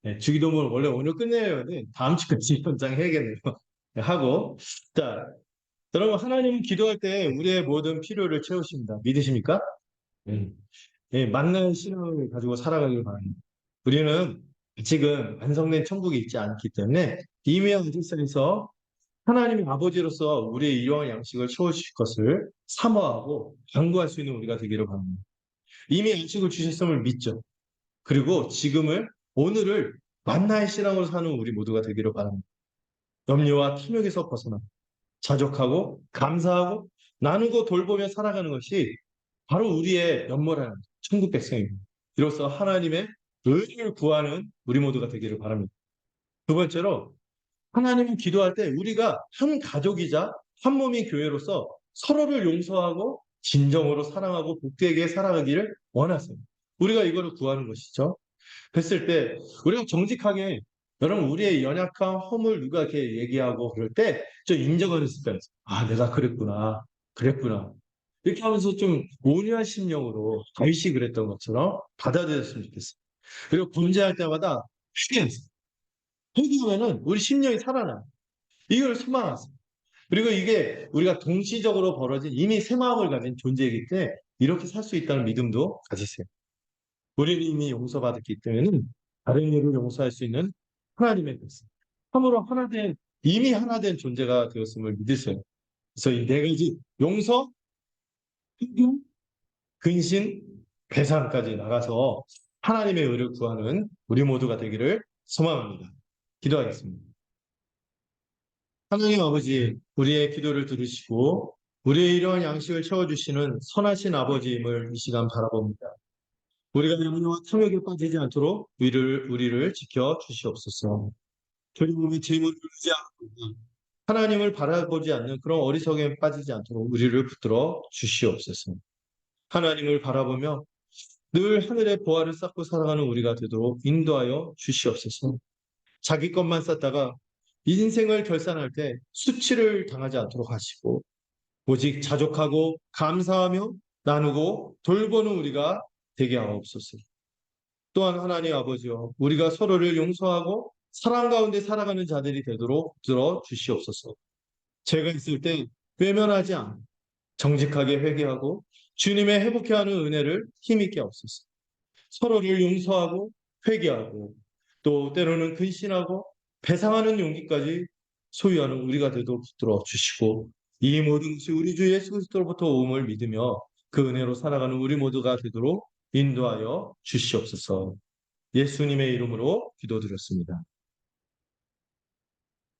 예, 주기도문을 원래 오늘 끝내야 돼 다음 주까지 연장 해야겠네요. 하고 자 여러분, 하나님 기도할 때 우리의 모든 필요를 채우십니다. 믿으십니까? 네. 네, 맞는 신앙을 가지고 살아가길 바랍니다. 우리는 아직은 완성된 천국이 있지 않기 때문에 이미한 일상에서 하나님의 아버지로서 우리의 일용할 양식을 채워주실 것을 사모하고 간구할 수 있는 우리가 되기를 바랍니다. 이미 양식을 주셨음을 믿죠. 그리고 지금을, 오늘을 만나의 신앙으로 사는 우리 모두가 되기를 바랍니다. 염려와 탐욕에서 벗어나 자족하고 감사하고 나누고 돌보며 살아가는 것이 바로 우리의 연모라는 천국 백성입니다. 이로써 하나님의 의를 구하는 우리 모두가 되기를 바랍니다. 두 번째로 하나님은 기도할 때 우리가 한 가족이자 한 몸인 교회로서 서로를 용서하고 진정으로 사랑하고 복되게 살아가기를 원하세요. 우리가 이거를 구하는 것이죠. 했을 때 우리가 정직하게 여러분 우리의 연약한 허물 누가 이렇게 얘기하고 그럴 때 좀 인정하는 습관이 있어요. 아 내가 그랬구나 이렇게 하면서 좀 온유한 심령으로 다윗이 그랬던 것처럼 받아들였으면 좋겠어요. 그리고 범죄할 때마다 회개하세요. 회개하면은 우리 심령이 살아나요. 이걸 소망하세요. 그리고 이게 우리가 동시적으로 벌어진 이미 새 마음을 가진 존재이기 때문에 이렇게 살 수 있다는 믿음도 가지세요. 우리는 이미 용서받았기 때문에 다른 이를 용서할 수 있는 하나님의 백성. 참으로 하나된, 이미 하나된 존재가 되었음을 믿으세요. 그래서 이 네 가지 용서, 회개, 근신, 배상까지 나가서 하나님의 의를 구하는 우리 모두가 되기를 소망합니다. 기도하겠습니다. 하나님 아버지, 우리의 기도를 들으시고 우리의 이러한 양식을 채워주시는 선하신 아버지임을 이 시간 바라봅니다. 우리가 염려와 탐욕에 빠지지 않도록 우리를 지켜 주시옵소서. 결국은 질문을 하지 않고 하나님을 바라보지 않는 그런 어리석음에 빠지지 않도록 우리를 붙들어 주시옵소서. 하나님을 바라보며 늘 하늘의 보화를 쌓고 살아가는 우리가 되도록 인도하여 주시옵소서. 자기 것만 쌓다가 인생을 결산할 때 수치를 당하지 않도록 하시고 오직 자족하고 감사하며 나누고 돌보는 우리가 되게 하옵소서. 또한 하나님 아버지여 우리가 서로를 용서하고 사랑 가운데 살아가는 자들이 되도록 들어 주시옵소서. 죄가 있을 때 외면하지 않고 정직하게 회개하고 주님의 회복케 하는 은혜를 힘있게 하옵소서. 서로를 용서하고 회개하고 또 때로는 근신하고 배상하는 용기까지 소유하는 우리가 되도록 붙들어 주시고 이 모든 것이 우리 주 예수 그리스도로부터 오음을 믿으며 그 은혜로 살아가는 우리 모두가 되도록 인도하여 주시옵소서. 예수님의 이름으로 기도드렸습니다.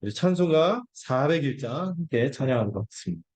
우리 찬송가 401장 함께 찬양하는 것 같습니다.